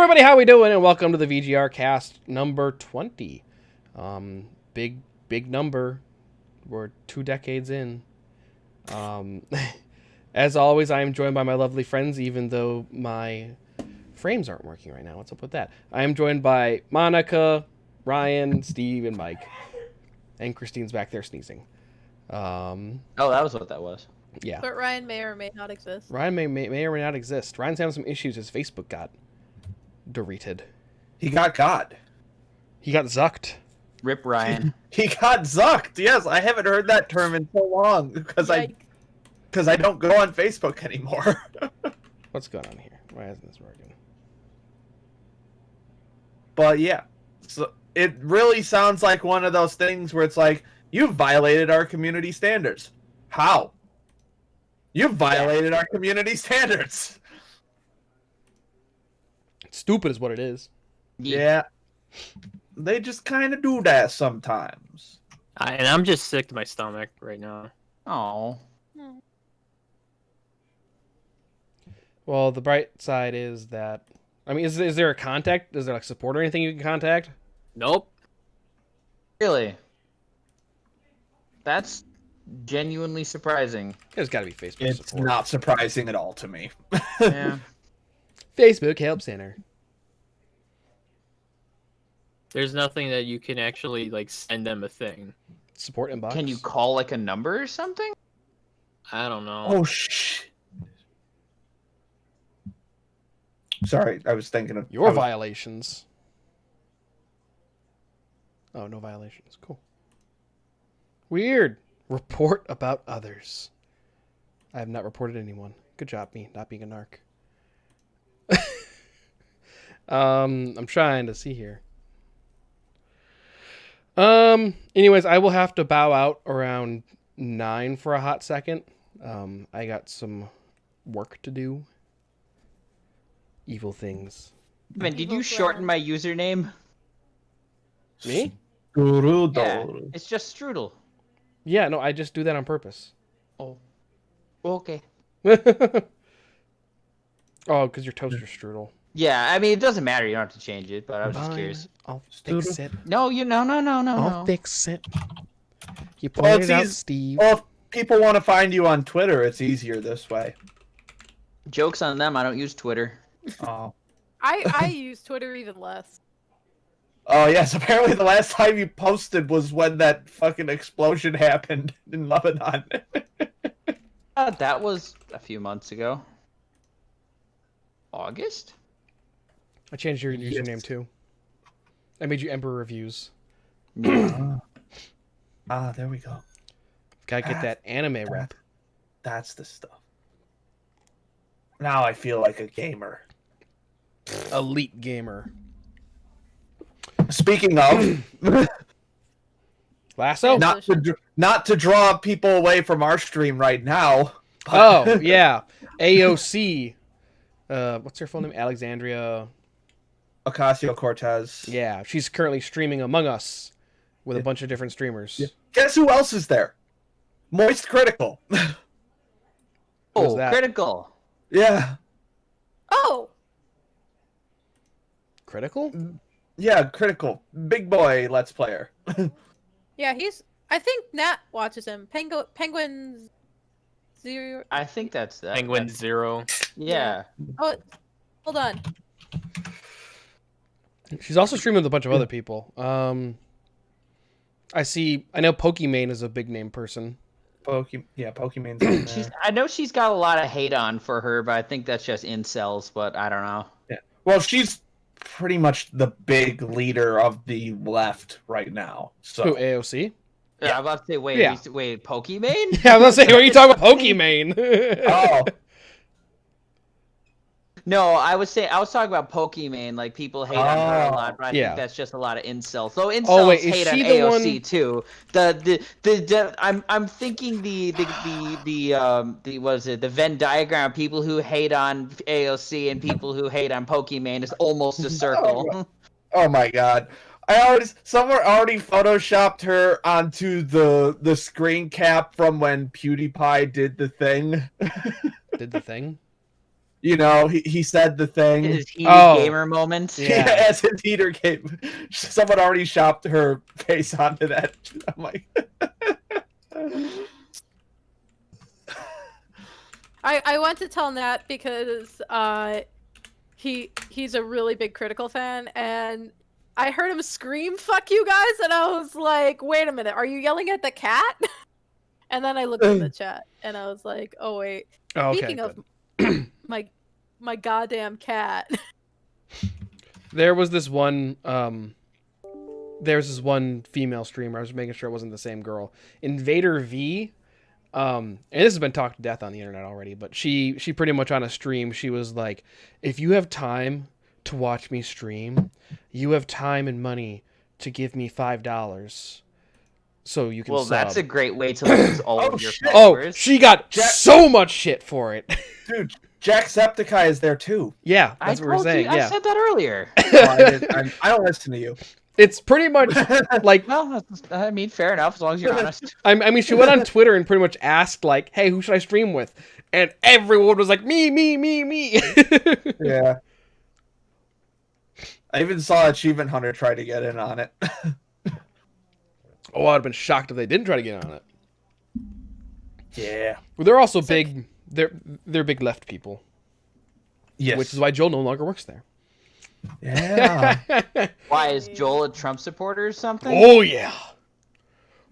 everybody, how we doing? And welcome to the VGRCast number 20. Big number. We're 2 decades in. As always, I am joined by my lovely friends, even though my frames aren't working right now. What's up with that? I am joined by Monica, Ryan, Steve, and Mike. And Christine's back there sneezing. Oh, that was what that was. Yeah. But Ryan may or may not exist. Ryan may or may not exist. Ryan's having some issues. His Facebook got deleted. He got God. He got zucked. Rip Ryan. He got zucked. Yes, I haven't heard that term in so long because I don't go on Facebook anymore. What's going on here? Why isn't this working? But yeah, so it really sounds like one of those things where it's like, you've violated our community standards. How? You've violated our community standards. Stupid is what it is. Yeah. They just kind of do that sometimes. And I'm just sick to my stomach right now. Oh. Well, the bright side is that, I mean, is there a contact? Is there like support or anything you can contact? Nope. Really? That's genuinely surprising. There's got to be Facebook It's support. not surprising at all to me. Yeah. Facebook Help Center. There's nothing that you can actually like send them a thing. Support inbox. Can you call like a number or something? I don't know. Oh, shh. Sorry, I was thinking of Your violations. Oh, no violations. Cool. Weird. Report about others. I have not reported anyone. Good job, me, not being a narc. I'm trying to see here. Anyways, I will have to bow out around 9 for a hot second. I got some work to do. Evil things. Man, did you shorten my username? Me? Yeah, it's just Strudel. Yeah, no, I just do that on purpose. Oh. Okay. Oh, because you're toaster strudel. Yeah, I mean, it doesn't matter. You don't have to change it, but I was just Fine, curious. I'll fix Strudel? it. No, no. I'll fix it. You Well, pointed it's out, easy- Steve. Well, if people want to find you on Twitter, it's easier this way. Joke's on them. I don't use Twitter. Oh. I use Twitter even less. Oh, yes. Apparently the last time you posted was when that fucking explosion happened in Lebanon. That was a few months ago. August? I changed your username too. I made you Emperor Reviews. There we go. Gotta get that anime rep. That's the stuff. Now I feel like a gamer. Elite gamer. Speaking of, Lasso? not to draw people away from our stream right now. Oh, yeah. AOC. What's her full name? Alexandria. Ocasio-Cortez. Yeah, she's currently streaming Among Us with a bunch of different streamers. Yeah. Guess who else is there? Moist Critical. Who's that? Critical. Yeah. Oh! Critical? Yeah, Critical. Big boy Let's Player. Yeah, I think Nat watches him. Penguin Zero. I think that's that. Penguin Zero. Yeah. Oh, hold on. She's also streaming with a bunch of other people. I know Pokimane is a big name person. Pokemon's on there. I know she's got a lot of hate on for her, but I think that's just incels, but I don't know. Yeah. Well, she's pretty much the big leader of the left right now. So Who, AOC? Yeah, I'm about to say, wait, Yeah. wait, Pokemon? Yeah, I was gonna say, what are you talking about, Pokimane? Oh, No, I was talking about Pokemon, like people hate on her a lot, but I Yeah. think that's just a lot of incels. Though incels Oh, wait, is hate on she the AOC one- too. I'm thinking the the Venn diagram, people who hate on AOC and people who hate on Pokemon is almost a circle. oh my God! Someone already photoshopped her onto the screen cap from when PewDiePie did the thing. Did the thing? you know, he said the thing. His heated Oh. gamer moment. Yeah. As his heater came, someone already shopped her face onto that. I'm like, I went to tell Nat because he's a really big Critical fan, and I heard him scream "fuck you guys," and I was like, wait a minute, are you yelling at the cat? And then I looked in the chat and I was like, oh wait, Oh, okay, speaking of good. my goddamn cat. There was this one there's this one female streamer. I was making sure it wasn't the same girl. Invader V. And this has been talked to death on the internet already, but she pretty much on a stream, she was like, if you have time to watch me stream, you have time and money to give me $5 so you can Well, sub. that's a great way to lose all Oh, of your shit. Oh, followers. she got so much shit for it. dude, Jacksepticeye is there too. Yeah, I that's what we're told saying. you, Yeah. I said that earlier. I don't listen to you. It's pretty much like, Well, I mean, fair enough, as long as you're honest. I mean, she went on Twitter and pretty much asked, like, hey, who should I stream with? And everyone was like, me. Yeah. I even saw Achievement Hunter try to get in on it. Oh, I'd have been shocked if they didn't try to get on it. Yeah. Well, they're also big. They're big left people, Yes. which is why Joel no longer works there. Yeah. Why, is Joel a Trump supporter or something? Oh yeah,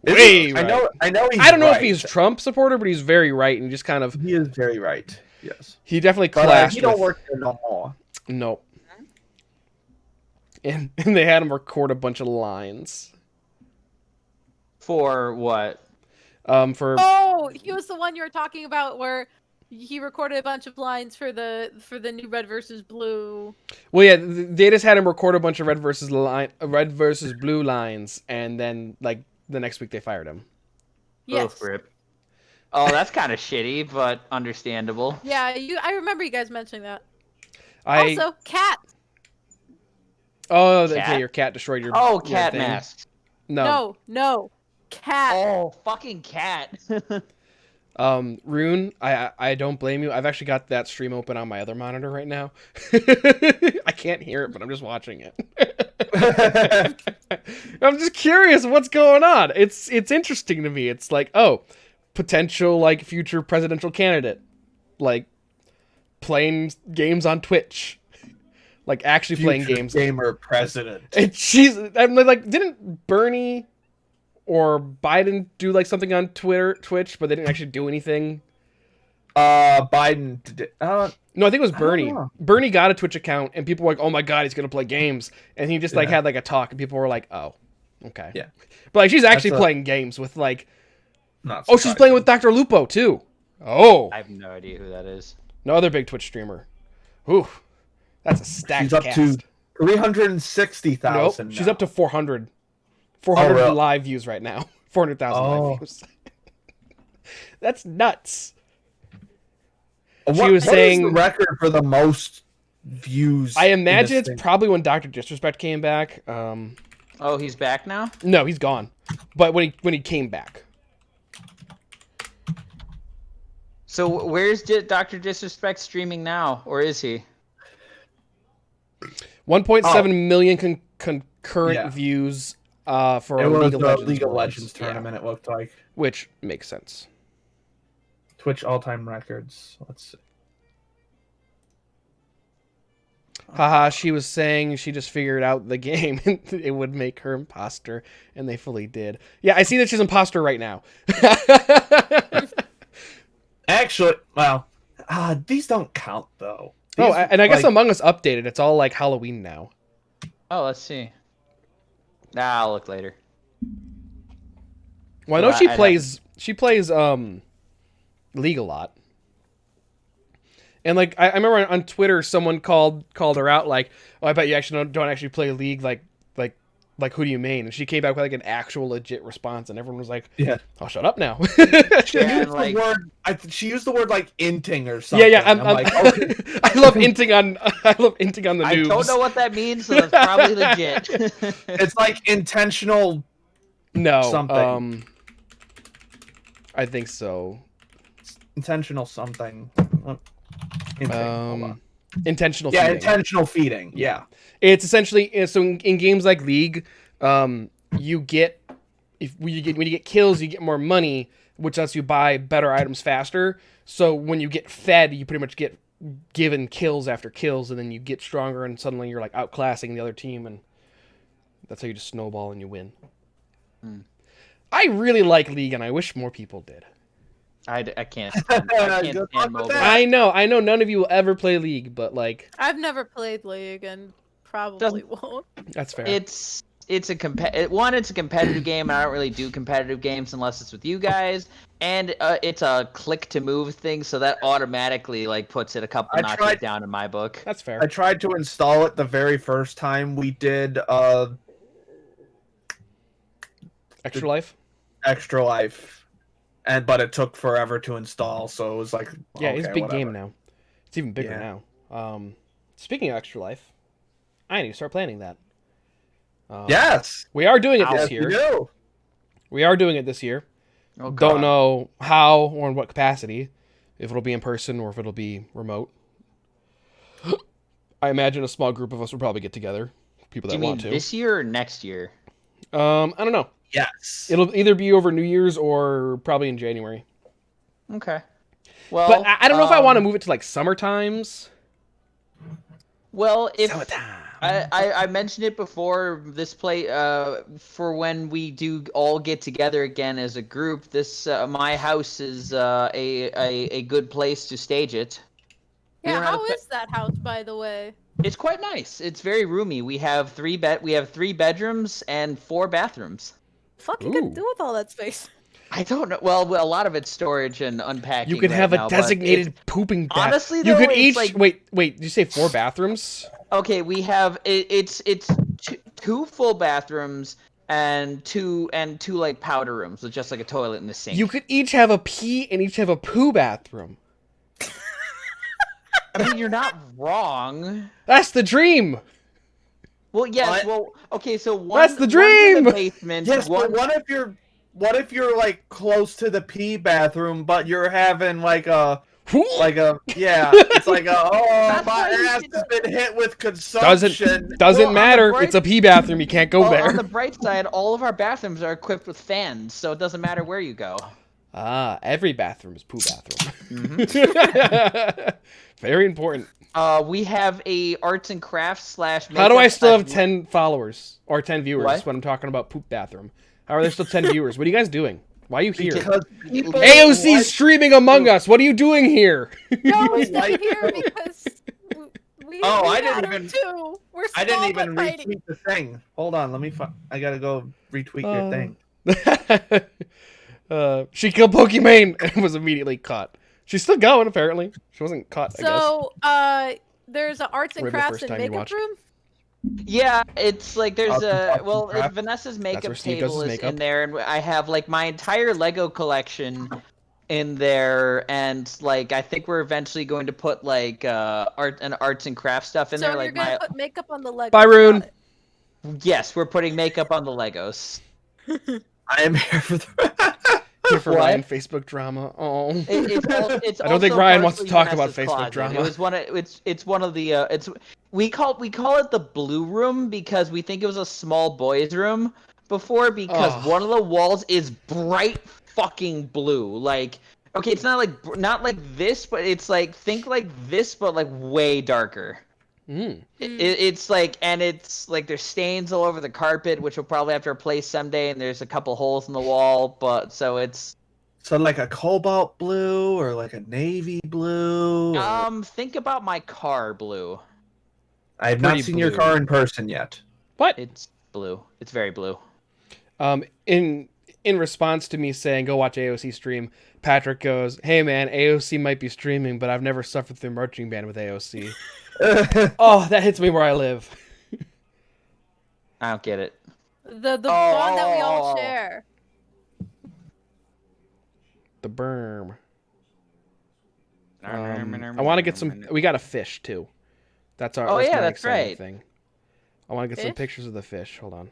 way I know. right. I know. He's I don't know if right. he's Trump supporter, but he's very right and just kind of. He is very right. Yes. He definitely But clashed. he don't with, work there no more. Nope. And they had him record a bunch of lines. For what? For Oh, he was the one you were talking about where he recorded a bunch of lines for the new Red versus Blue. well, yeah, they just had him record a bunch of red versus blue lines, and then like the next week they fired him. Yes. Oof, rip. Oh, that's kind of shitty, but understandable. Yeah, I remember you guys mentioning that. I Also, cat. oh, okay, Cat? your cat destroyed your Oh, your cat thing. masks. No, cat. Oh, fucking cat. Rune, I don't blame you. I've actually got that stream open on my other monitor right now. I can't hear it, but I'm just watching it. I'm just curious what's going on. It's interesting to me. It's like, oh, potential like future presidential candidate, like playing games on Twitch, like actually playing Future games. Gamer president. And I'm like, didn't Bernie or Biden do like something on Twitch, but they didn't actually do anything? Biden did. No, I think it was don't Bernie. know. Bernie got a Twitch account, and people were like, "Oh my god, he's gonna play games," and he just like Yeah. had like a talk, and people were like, "Oh, okay." Yeah. But like, she's actually That's a- playing games with like, Not oh, she's playing with Dr. Lupo too. Oh, I have no idea who that is. no other big Twitch streamer. Ooh, that's a stacked She's up cast. to 360,000. Nope, she's now. up to 400. 400 really? live views right now. 400,000 Oh. live views. That's nuts. What, she was what saying- is the record for the most views? I imagine in it's this thing? probably when Dr. Disrespect came back. Oh, he's back now? No, he's gone. But when he came back. So where's Dr. Disrespect streaming now? Or is he? 1.7 million concurrent Yeah. views for It a was League of the Legends, League of Worlds. Legends Yeah, tournament. It looked like which makes sense. Twitch all-time records. Let's see. Haha, she was saying she just figured out the game and it would make her imposter, and they fully did. Yeah, I see that she's imposter right now. Actually, well, these don't count though. Oh, These, and I guess like, Among Us updated. It's all like Halloween now. Oh, let's see. Nah, I'll look later. Well, I know Well, she I'd plays League a lot. And like I remember on Twitter someone called her out like, "Oh, I bet you actually don't actually play League like who do you main?" And she came back with like an actual legit response, and everyone was like, Yeah. "Oh, shut up now." She Yeah, used like- the word. she used the word like inting or Yeah, something. yeah. I'm like, okay. I love inting on the I noobs. don't know what that means, so that's probably legit. It's like intentional. No, something. I think so. Intentional something. Hold on. Intentional Yeah, feeding. intentional feeding. Yeah. It's essentially so in games like League, you get when you get kills, you get more money, which lets you buy better items faster. So when you get fed, you pretty much get given kills after kills, and then you get stronger, and suddenly you're like outclassing the other team, and that's how you just snowball and you win. I really like League, and I wish more people did. I can't. I can't Good luck stand with mobile. that. I know none of you will ever play League, but like I've never played League and probably won't. that's fair. It's a competitive game, and I don't really do competitive games unless it's with you guys. And it's a click to move thing, so that automatically like puts it a couple notches down in my book. That's fair. I tried to install it the very first time we did Extra life. Extra Life. But it took forever to install, so it was like Yeah, okay, it's a big whatever. game now. It's even bigger Yeah. now. Speaking of Extra Life, I need to start planning that. Yes. We are doing it Yes, this we year. do. We are doing it this year. Oh, Don't God. know how or in what capacity. If it'll be in person or if it'll be remote. I imagine a small group of us will probably get together. People Do that you mean want to. this year or next year? I don't know. Yes. It'll either be over New Year's or probably in January. Okay. Well, But I don't know if I want to move it to like summer times. Well, if Summertime. I mentioned it before, this for when we do all get together again as a group. This my house is a good place to stage it. We Yeah, don't have how a is that house, by the way? It's quite nice. It's very roomy. We have three bedrooms and 4 bathrooms. Fuck you gonna Ooh. do with all that space? I don't know. Well, a lot of it's storage and unpacking. You could right have now, a but designated it's- pooping bath. Honestly, you though, could it's each like- wait. Did you say 4 bathrooms? Okay, we have it's two full bathrooms and two like powder rooms with just like a toilet and a sink. You could each have a pee and each have a poo bathroom. I mean, you're not wrong. That's the dream. Well, yes. What? Well, okay. So one. That's the one's in the dream! basement. Yes, one. but what if you're like close to the pee bathroom, but you're having like a yeah, it's like That's my why you ass should- has been hit with consumption. Doesn't Well, on the matter. bright- It's a pee bathroom. You can't go Well, there. on the bright side, all of our bathrooms are equipped with fans, so it doesn't matter where you go. Every bathroom is poo bathroom. Mm-hmm. Very important. We have a arts and crafts / How do I still have makeup- 10 followers or 10 viewers What? when I'm talking about poop bathroom? How are there still 10 viewers? What are you guys doing? Why are you here? Because people AOC like- streaming Among Us. What are you doing here? No, we're still like- here because we Oh, we I got didn't her even- too. We're I didn't small even but mighty. retweet the thing. Hold on, let me. I gotta go retweet your thing. She killed Pokimane and was immediately caught. She's still going, apparently. She wasn't caught, I guess. So, there's an arts and Maybe the crafts first and time you makeup watched. room. Yeah, it's like there's Arts and crafts and crafts. Vanessa's where makeup Steve does table his is makeup. in there, and I have like my entire Lego collection in there, and like I think we're eventually going to put like arts and crafts stuff in So there. you're Like gonna put makeup on the Legos. Bye, Rune. got it. yes, we're putting makeup on the Legos. I am here for the. Here for What? Ryan Facebook drama. Oh. It's I don't think also Ryan wants to partially talk about Vanessa's Facebook closet. drama. It was one of it's one of the we call it the blue room because we think it was a small boys room before because Ugh. one of the walls is bright fucking blue. Like okay, it's not like this, but it's like think like this, but like way darker. Mm. It's like there's stains all over the carpet, which we'll probably have to replace someday, and there's a couple holes in the wall, but so it's So like a cobalt blue or like a navy blue. Or... think about my car blue. I have not pretty seen your blue. car in person yet. What? It's blue. It's very blue. In response to me saying, go watch AOC stream, Patrick goes, hey man, AOC might be streaming, but I've never suffered through marching band with AOC. Oh, that hits me where I live. I don't get it. The bond that we all Oh. share. The berm. I want to get some. We got a fish too. That's our. Oh, that's yeah, my that's exciting right. Thing. I want to get some Fish? pictures of the fish. Hold on.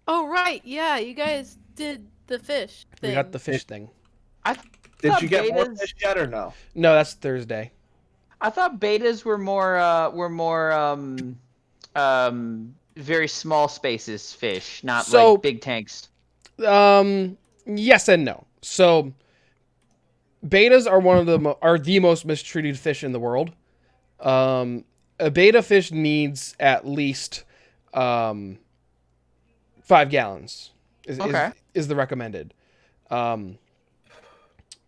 Oh right, yeah, you guys did the fish thing. We got the fish thing. Did thought you get more betas- fish yet or no? No, that's Thursday. I thought betas were more very small spaces fish, not So- like big tanks. Yes and no. So betas are one of the most mistreated fish in the world. A beta fish needs at least 5 gallons Okay. is the recommended.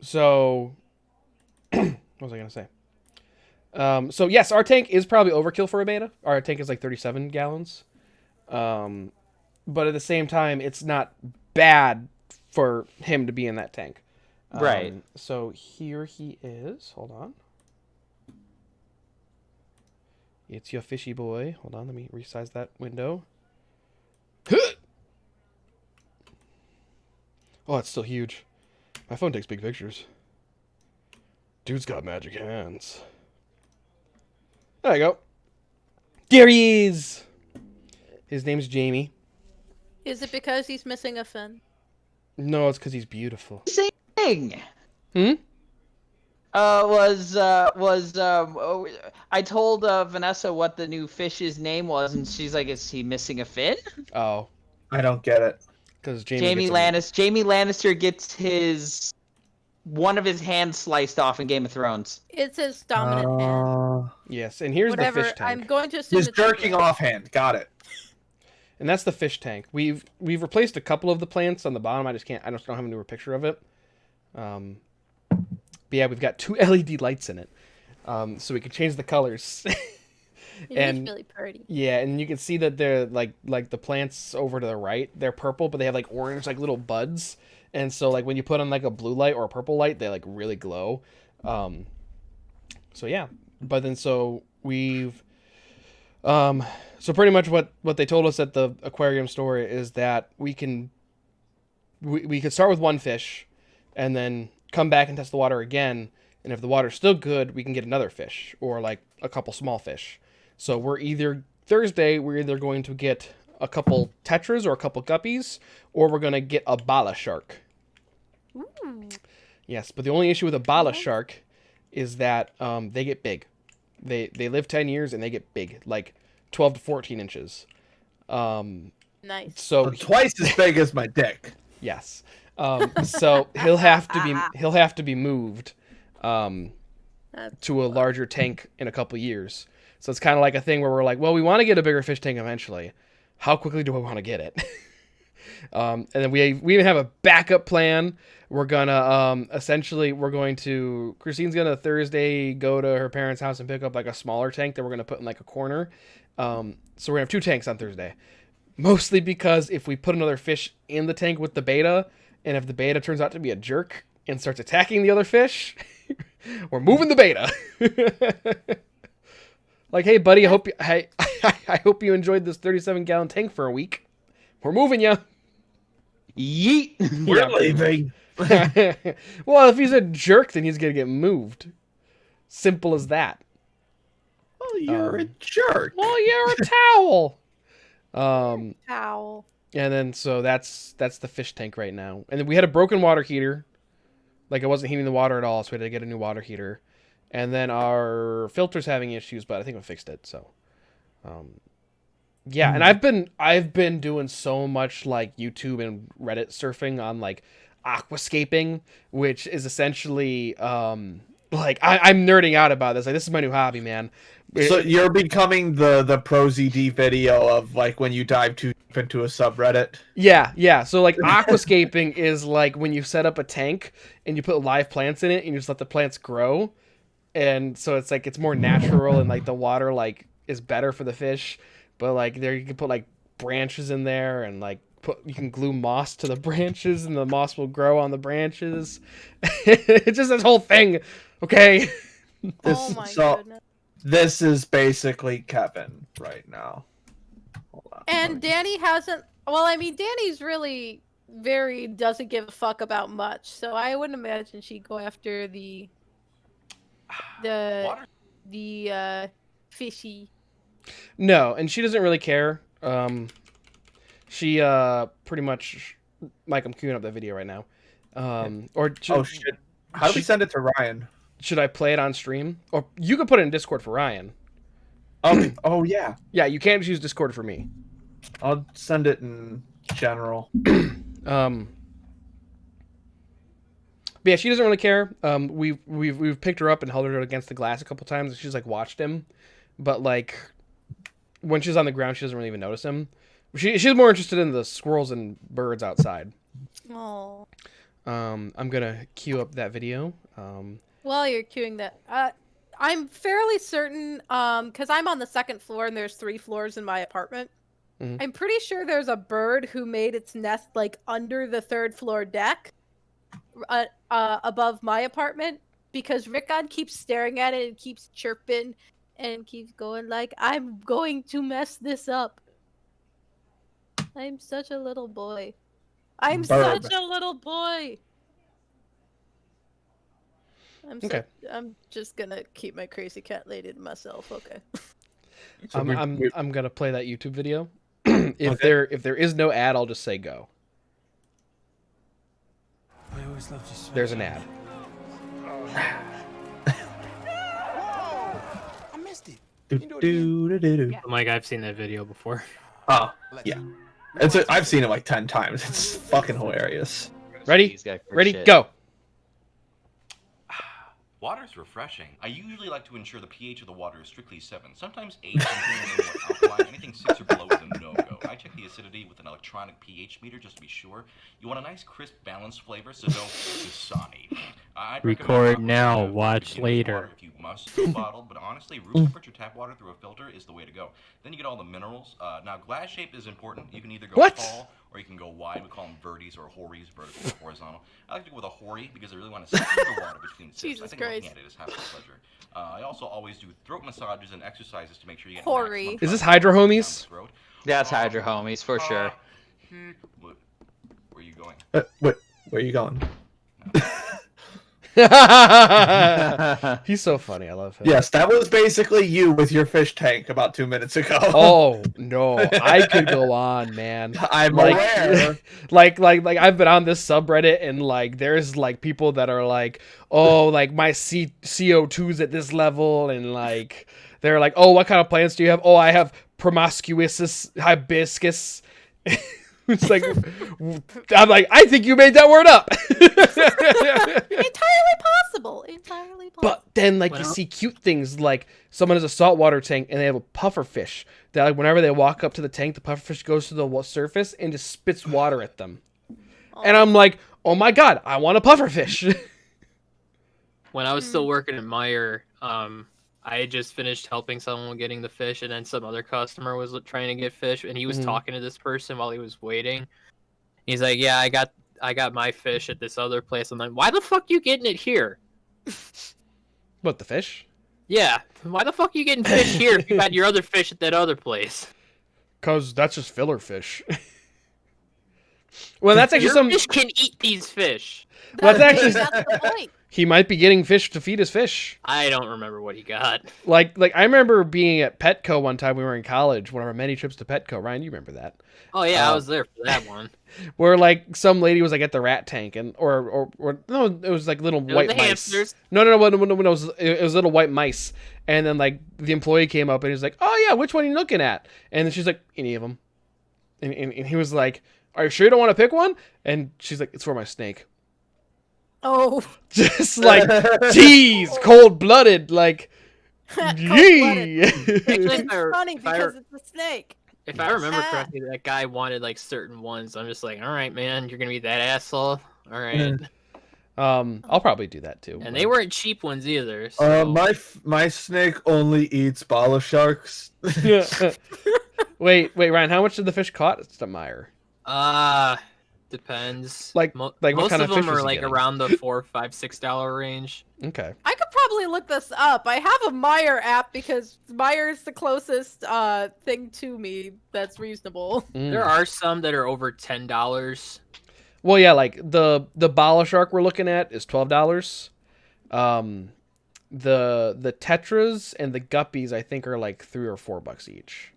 So what was I gonna say? So yes, our tank is probably overkill for a beta. Our tank is like 37 gallons. But at the same time, it's not bad for him to be in that tank. Right. So here he is. Hold on. It's your fishy boy. Hold on, let me resize that window. Oh, it's still huge. My phone takes big pictures. Dude's got magic hands. There you go. There he is. His name's Jamie. Is it because he's missing a fin? No, it's because he's beautiful. Same thing. Hmm? I told Vanessa what the new fish's name was, and she's like, "Is he missing a fin?" Oh, I don't get it. because Jamie Lannister gets one of his hands sliced off in Game of Thrones. It's his dominant hand. Yes, and here's Whatever. the fish tank. I'm going to assume His it's jerking off hand. Got it. And that's the fish tank. We've replaced a couple of the plants on the bottom. I don't have a newer picture of it. But yeah, we've got 2 LED lights in it, so we can change the colors. It's really pretty. Yeah, and you can see that they're like the plants over to the right. They're purple, but they have like orange like little buds. And so like when you put on like a blue light or a purple light, they like really glow. So yeah, but then so we've so pretty much what they told us at the aquarium store is that we could start with one fish and then come back and test the water again, and if the water's still good, we can get another fish or like a couple small fish. So we're either going to get a couple tetras or a couple guppies, or we're going to get a bala shark. Ooh. Yes, but the only issue with a bala shark is that they get big. They live 10 years and they get big, like 12 to 14 inches. Nice. So Twice as big as my dick. yes. So he'll have to be moved to a larger tank in a couple years. So it's kind of like a thing where we're like, well, we want to get a bigger fish tank eventually. How quickly do I want to get it? And then we even have a backup plan. We're gonna Christine's gonna Thursday go to her parents' house and pick up like a smaller tank that we're gonna put in like a corner. So we're gonna have 2 tanks on Thursday. Mostly because if we put another fish in the tank with the beta, and if the beta turns out to be a jerk and starts attacking the other fish, we're moving the beta. Like, hey, buddy, I hope you enjoyed this 37-gallon tank for a week. We're moving you. Yeet. We're leaving. Well, if he's a jerk, then he's gonna get moved. Simple as that. Well, you're a jerk. Well, you're a towel. Towel. And then so that's the fish tank right now. And then we had a broken water heater. Like it wasn't heating the water at all, so we had to get a new water heater. And then our filter's having issues, but I think we fixed it. So, yeah. And I've been doing so much like YouTube and Reddit surfing on like aquascaping, which is essentially like I'm nerding out about this. Like this is my new hobby, man. So you're becoming the ProZD video of like when you dive too deep into a subreddit. Yeah. So like aquascaping is like when you set up a tank and you put live plants in it and you just let the plants grow. And so it's like it's more natural and like the water like is better for the fish. But like there you can put like branches in there and like you can glue moss to the branches and the moss will grow on the branches. It's just this whole thing. Okay. Oh my goodness. This is basically Kevin right now. Hold on, And Danny hasn't. Well, I mean, Danny's really doesn't give a fuck about much. So I wouldn't imagine she'd go after the fishy. No, and she doesn't really care. She pretty much Mike, I'm queuing up that video right now. oh shit. How do we send it to Ryan? should I play it on stream? Or you could put it in Discord for Ryan. Okay. Oh yeah. Yeah, you can't just use Discord for me. I'll send it in general. But yeah, she doesn't really care. We've picked her up and held her against the glass a couple times, and she's like watched him, but like when she's on the ground, she doesn't really even notice him. She's more interested in the squirrels and birds outside. Oh. I'm gonna queue up that video. While you're queuing that, I'm fairly certain, because I'm on the second floor and there's 3 floors in my apartment. Mhm. I'm pretty sure there's a bird who made its nest like under the 3rd floor deck, above my apartment, because Rickon keeps staring at it and keeps chirping and keeps going like, "I'm going to mess this up." I'm such a little boy. I'm Burb. such a little boy. Okay. I'm just gonna keep my crazy cat lady to myself. Okay. So I'm gonna play that YouTube video. If there is no ad, I'll just say go. I always loved you so. There's an ad. I missed it. Do. Mike, I've seen that video before. Oh yeah. I've seen it like 10 times. It's fucking hilarious. Ready? These guys for Ready? shit. Go. Water's refreshing. I usually like to ensure the pH of the water is strictly 7. Sometimes 8, something more alkaline. Anything 6 or below is a no-go. I check the acidity with an electronic pH meter just to be sure. You want a nice, crisp, balanced flavor, so go Dasani. I'd recommend Record opting now, for watch beginner's later. water If you must go bottled, but honestly, room temperature tap water through a filter is the way to go. Then you get all the minerals. Now, glass shape is important. You can either go What? tall or you can go wide. We call them verties or hories, vertical or horizontal. I like to go with a hori because I really want to see the water between the sips. Jesus I think Christ. looking at it is half the pleasure. I also always do throat massages and exercises to make sure you get Hori. maximum Is this pressure Hydro down the Homies? throat. That's Hydro Homies for sure. Where are you going? Where are you going? He's so funny. I love him. Yes, that was basically you with your fish tank about 2 minutes ago. Oh no, I could go on, man. I'm Like- aware. like I've been on this subreddit and like there's like people that are like, oh, like my CO2's at this level, and like they're like, oh, what kind of plants do you have? Oh, I have promiscuous hibiscus. It's like, I'm like, I think you made that word up. Entirely possible. Entirely possible. But then, like, you Well- see cute things, like someone has a saltwater tank and they have a puffer fish. That, like, whenever they walk up to the tank, the puffer fish goes to the surface and just spits water at them. And I'm like, oh my god, I want a puffer fish. When I was still working at Meyer, I had just finished helping someone getting the fish, and then some other customer was trying to get fish, and he was Mhm. talking to this person while he was waiting. He's like, "Yeah, I got my fish at this other place." I'm like, "Why the fuck you getting it here?" What, the fish? Yeah, why the fuck you getting fish here if you got your other fish at that other place? Because that's just filler fish. Well, that's actually Your some. fish can eat these fish. Well, that's actually. That's the point. He might be getting fish to feed his fish. I don't remember what he got. Like I remember being at Petco one time. We were in college. One of our many trips to Petco. Ryan, you remember that? Oh yeah, I Oh. was there for that one. Where like some lady was like at the rat tank and or no, it was like little It white was the mice. hamsters. No, it was little white mice. And then like the employee came up and he was like, "Oh yeah, which one are you looking at?" And then she's like, "Any of them." And he was like, "Are you sure you don't want to pick one?" And she's like, "It's for my snake." Oh. Just like, geez, cold blooded, like, Cold-blooded. yee. It's funny if I- because it's a snake. If I remember Ah. correctly, that guy wanted like certain ones. I'm just like, all right, man, you're gonna be that asshole. All right. I'll probably do that too. And they weren't cheap ones either. So. My snake only eats bala sharks. wait, Ryan, how much did the fish cost at Meyer? Depends. Like most what kind of of them fish was are he like getting? around the $4, $5, $6 range. Okay. I could probably look this up. I have a Meyer app because Meyer is the closest thing to me that's reasonable. There are some that are over $10. Well, yeah, like the bala shark we're looking at is $12. The tetras and the guppies I think are like $3 or $4 each.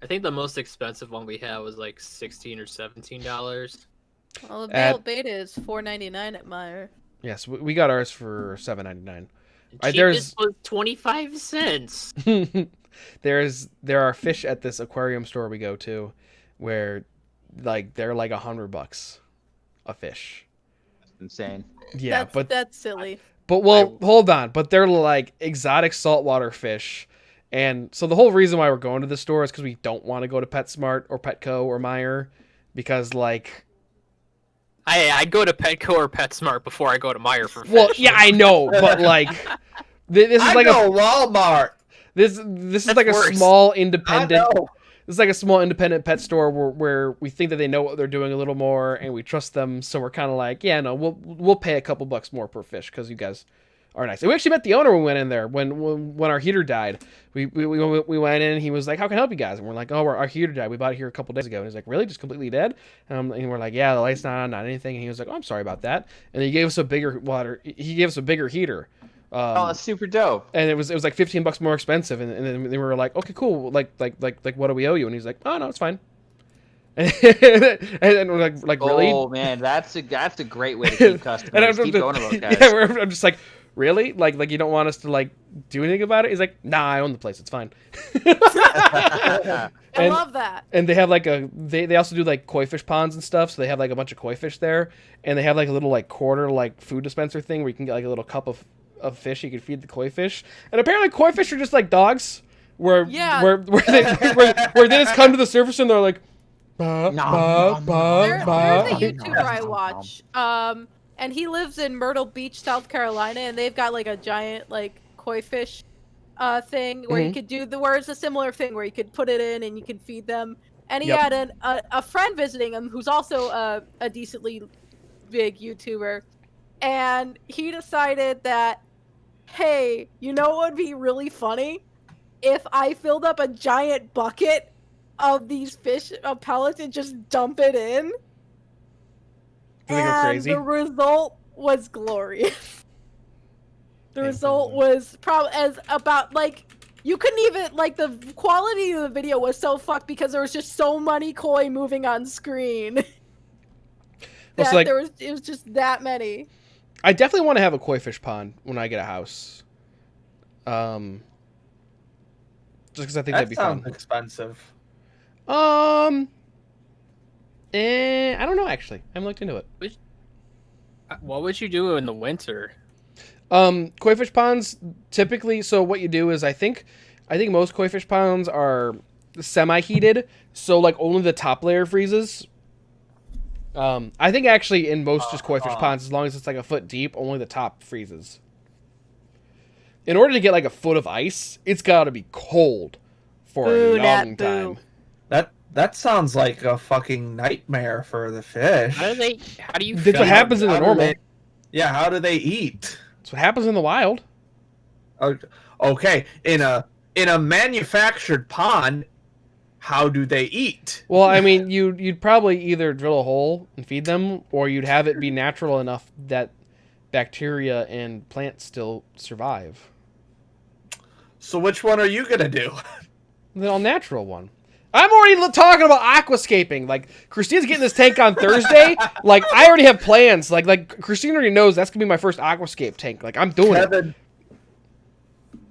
I think the most expensive one we had was like $16 or $17. Well, the At- male beta is $4.99 at Meyer. Yes, we got ours for $7.99. Cheapest was 25 cents. There are fish at this aquarium store we go to, where like they're like $100 a fish. Insane. Yeah, That's silly. but well, hold on. But they're like exotic saltwater fish, and so the whole reason why we're going to the store is because we don't want to go to PetSmart or Petco or Meijer, because like. I'd go to Petco or PetSmart before I go to Meijer for fish. Well, yeah, I know, but like, this is like Walmart. This is That's like a worse. small I independent. know. This is like a small independent pet store where we think that they know what they're doing a little more, and we trust them. So we're kind of like, yeah, no, we'll pay a couple bucks more per fish because you guys are nice. And we actually met the owner when we went in there when our heater died. We went in and he was like, how can I help you guys? And we're like, oh, our heater died. We bought it here a couple days ago. And he's like, really, just completely dead? And we're like, yeah, the light's not on, not anything. And he was like, oh, I'm sorry about that. And he gave us a bigger heater. That's super dope. And it was like $15 more expensive, and then we were like, okay, cool, like what do we owe you? And he's like, oh no, it's fine. And we're like really? Oh man, that's a great way to keep customers. And I'm Keep going to those guys. Yeah, I'm just like, really? Like you don't want us to like do anything about it? He's like, nah, I own the place, it's fine. I And- love that. And they have like they also do like koi fish ponds and stuff, so they have like a bunch of koi fish there, and they have like a little like quarter like food dispenser thing where you can get like a little cup of fish you can feed the koi fish. And apparently koi fish are just like dogs, where they just come to the surface and they're like, bah, bah, bah, There's bah. a YouTuber I watch, and he lives in Myrtle Beach, South Carolina, and they've got like a giant like koi fish thing where you could do where it's a similar thing where you could put it in and you can feed them. And he Yep. had a friend visiting him who's also a decently big YouTuber, and he decided that, hey, you know what would be really funny? If I filled up a giant bucket of these fish pellets and just dump it in. Do they go And crazy? the result was glorious. The result was probably you couldn't even the quality of the video was so fucked because there was just so many koi moving on screen. Well, That so, it was just that many. I definitely want to have a koi fish pond when I get a house. Just because I think that'd be fun. Expensive. I don't know actually. I haven't looked into it. What would you do in the winter? Koi fish ponds typically. So what you do is I think most koi fish ponds are semi-heated, so like only the top layer freezes. I think actually in most just koi fish ponds, as long as it's like a foot deep, only the top freezes. In order to get like a foot of ice, it's got to be cold for a long time. That sounds like a fucking nightmare for the fish. How do you That's feed what happens in the How do normal. they- Yeah, how do they eat? That's what happens in the wild. Okay, in a manufactured pond, how do they eat? Well, I mean, you'd probably either drill a hole and feed them, or you'd have it be natural enough that bacteria and plants still survive. So which one are you gonna do? The all natural one. I'm already talking about aquascaping. Like, Christina's getting this tank on Thursday. Like, I already have plans. Like Christina already knows that's gonna be my first aquascape tank. Like, I'm doing it. Kevin,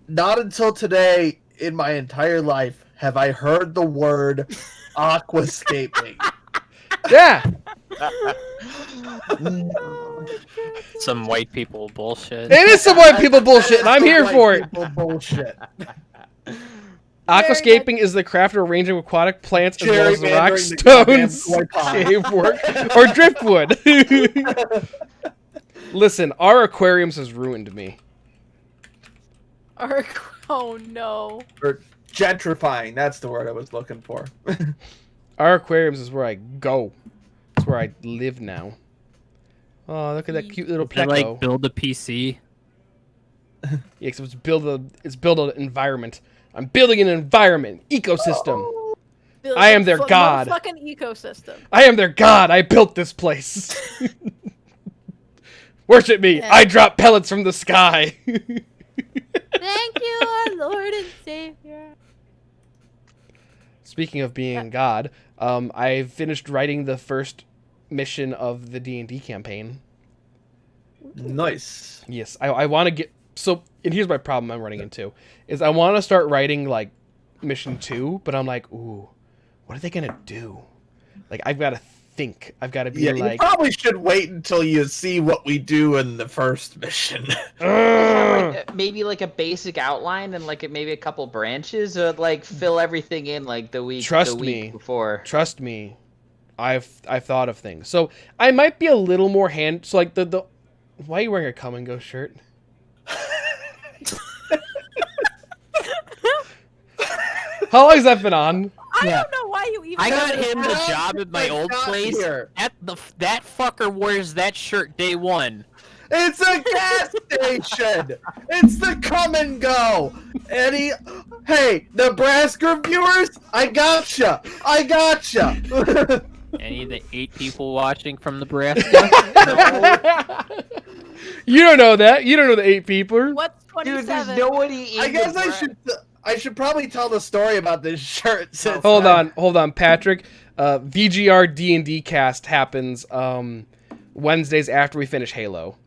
not until today in my entire life have I heard the word aquascaping. Yeah. some white people bullshit? It is some white people bullshit, and I'm here for it. People bullshit. Aquascaping is the craft of arranging aquatic plants as well as rocks, Gerrymandering the stones, goddamn koi pond. cave work, or driftwood. Listen, our aquariums has ruined me. Oh no. Or gentrifying, that's the word I was looking for. Our aquariums is where I go. It's where I live now. Oh, look at that cute little Can I, pleco. like build a PC? Yeah, because it's build an environment. I'm building an environment, ecosystem. I am their god. Fucking ecosystem. I am their god. I built this place. Worship me. Yeah. I drop pellets from the sky. Thank you, our Lord and Savior. Speaking of being God, I finished writing the first mission of the D&D campaign. Nice. Yes, I want to get so. And here's my problem I'm running into is I want to start writing like mission 2, but I'm like, ooh, what are they gonna do? Like I've got to think. I've got to be Yeah, like, you probably should wait until you see what we do in the first mission. Yeah, like maybe like a basic outline and like maybe a couple branches, or like fill everything in like the week before. Trust me, I've thought of things. So I might be a little more so like the. Why are you wearing a come and go shirt? How long has that been on? I don't know why you even. I got said him that. the job at my old place. That fucker wears that shirt day one. It's a gas station. It's the come and go. Hey, Nebraska viewers, I gotcha. Any of the 8 people watching from Nebraska? You don't know that. You don't know the 8 people. What's Dude, 27? there's nobody. In I guess Nebraska. I should probably tell the story about this shirt. Since Hold on, Patrick. VGR D&D cast happens Wednesdays after we finish Halo.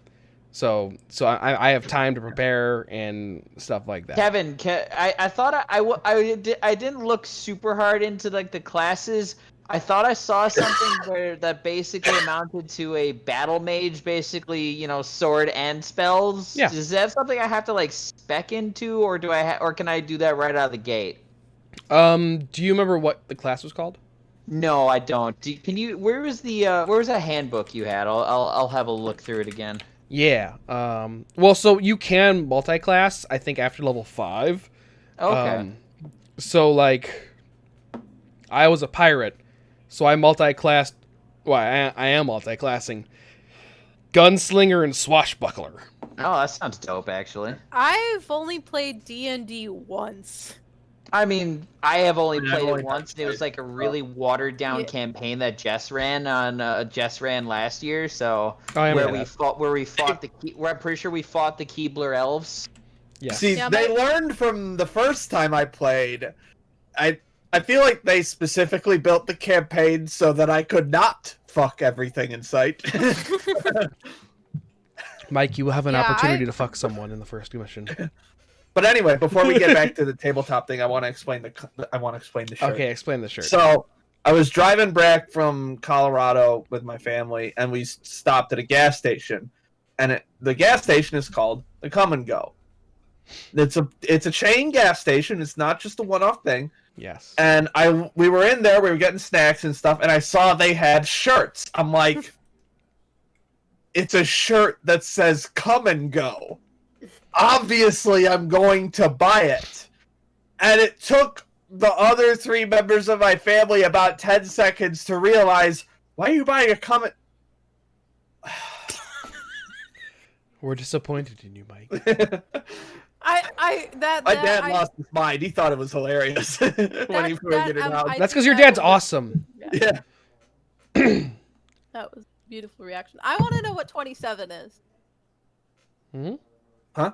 So I have time to prepare and stuff like that. Kevin, I thought I didn't look super hard into like the classes. I thought I saw something that basically amounted to a battle mage, basically, you know, sword and spells. Yeah. Is that something I have to like spec into, or or can I do that right out of the gate? Do you remember what the class was called? No, I don't. Can you? Where was that handbook you had? I'll have a look through it again. Yeah. Well, so you can multi-class, I think, after level 5. Okay. So like, I was a pirate, so I multi-classed. Well, I am multi-classing gunslinger and swashbuckler. Oh, that sounds dope, actually. I've only played D&D once. I mean, I have only I've played only it once, and it was played like a really watered down Yeah. campaign that Jess ran last year. So Oh, I where remember we fought I'm pretty sure we fought the Keebler elves. Yeah. See, Yeah, they my- learned from the first time I played. I feel like they specifically built the campaign so that I could not fuck everything in sight. Mike, you will have an Yeah, opportunity to fuck someone in the first mission. But anyway, before we get back to the tabletop thing, I want to explain the shirt. Okay, explain the shirt. So I was driving back from Colorado with my family, and we stopped at a gas station, and the gas station is called the Come and Go. It's a chain gas station. It's not just a one-off thing. Yes. And we were in there. We were getting snacks and stuff, and I saw they had shirts. I'm like, it's a shirt that says "Come and Go." Obviously, I'm going to buy it. And it took the other 3 members of my family about 10 seconds to realize, why are you buying a Come and... We're disappointed in you, Mike. My My dad lost his mind. He thought it was hilarious when he figured it out. That's because your dad's awesome. Yeah. That was a beautiful reaction. I want to know what 27 is. Hmm? Huh?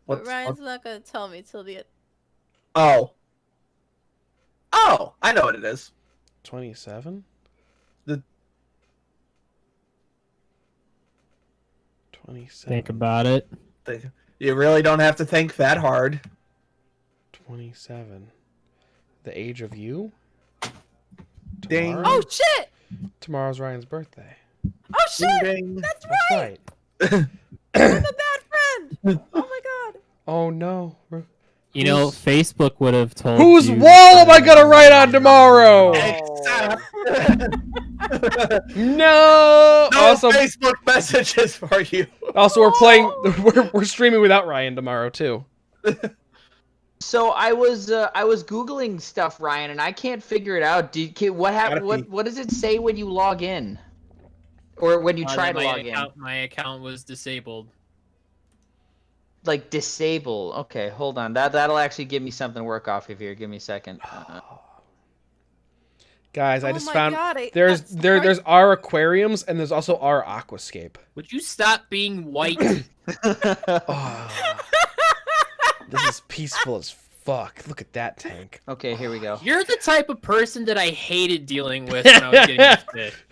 But Ryan's not gonna tell me till the end. Oh, I know what it is. 27? The- 27. Think about it. You really don't have to think that hard. 27. The age of you? Ding. Tomorrow? Oh shit! Tomorrow's Ryan's birthday. Oh shit! Ding, ding. That's That's right. right. I'm a bad friend. Oh my god. Oh no. You know, Facebook would have told Whose you, wall am I gonna write on tomorrow? Except No. no Also, Facebook messages for you. we're playing. We're streaming without Ryan tomorrow too. So I was googling stuff, Ryan, and I can't figure it out. What happened? What does it say when you log in, or when you try to log in? My account was disabled. Like disable. Okay, hold on. That'll actually give me something to work off of here. Give me a second. Guys, I Oh just my found God, there's that's there's our aquariums and there's also our aquascape. Would you stop being white? Oh, this is peaceful as fuck. Look at that tank. Okay, here we go. You're the type of person that I hated dealing with when I was getting this fish.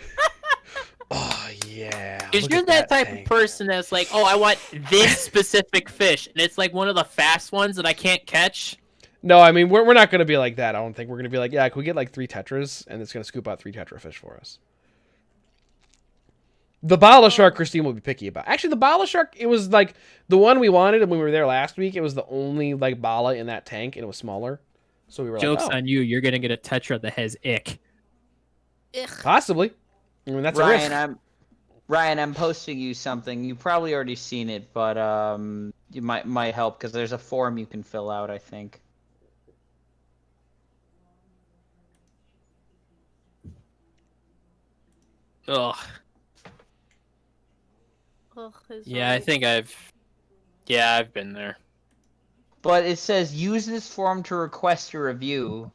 Oh Yeah. Because look you're at that type tank. of person that's like, oh, I want this specific fish, and it's like one of the fast ones that I can't catch. No, I mean we're not gonna be like that. I don't think we're gonna be like, yeah, can we get like 3 tetras, and it's gonna scoop out 3 tetra fish for us. The bala shark, Christine will be picky about. Actually, the bala shark, it was like the one we wanted, and when we were there last week, it was the only like bala in that tank, and it was smaller. So we were Joke's like, oh, on you. You're gonna get a tetra that has ick. Ugh. possibly. I mean, that's a risk. Ryan, I'm posting you something. You probably already seen it, but you might help because there's a form you can fill out, I think. Ugh. Ugh, his Yeah, I eyes. think I've been there. But it says use this form to request a review.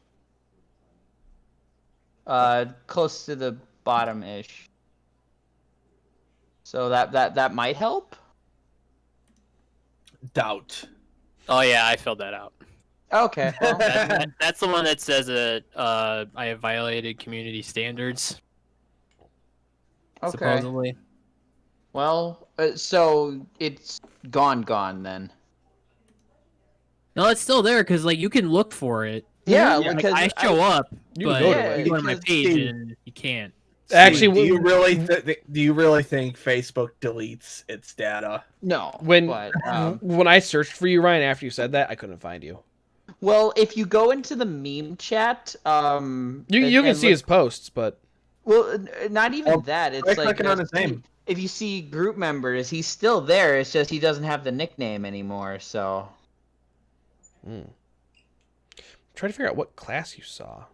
Close to the bottom-ish. So that might help. Doubt. Oh yeah, I filled that out. Okay. Well, That's the one that says I have violated community standards. okay. Supposedly. Well, so it's gone then. No, it's still there because like you can look for it. Yeah, Like, because I show up, You but can go to it. you go to my Because- page and you can't. Actually, do you really think Facebook deletes its data? No. when But, when I searched for you, Ryan, after you said that, I couldn't find you. well, if you go into the meme chat, You can see his posts, but Well, not even Well, that. It's try like clicking on his name. If you see group members, he's still there. It's just he doesn't have the nickname anymore. So try to figure out what class you saw.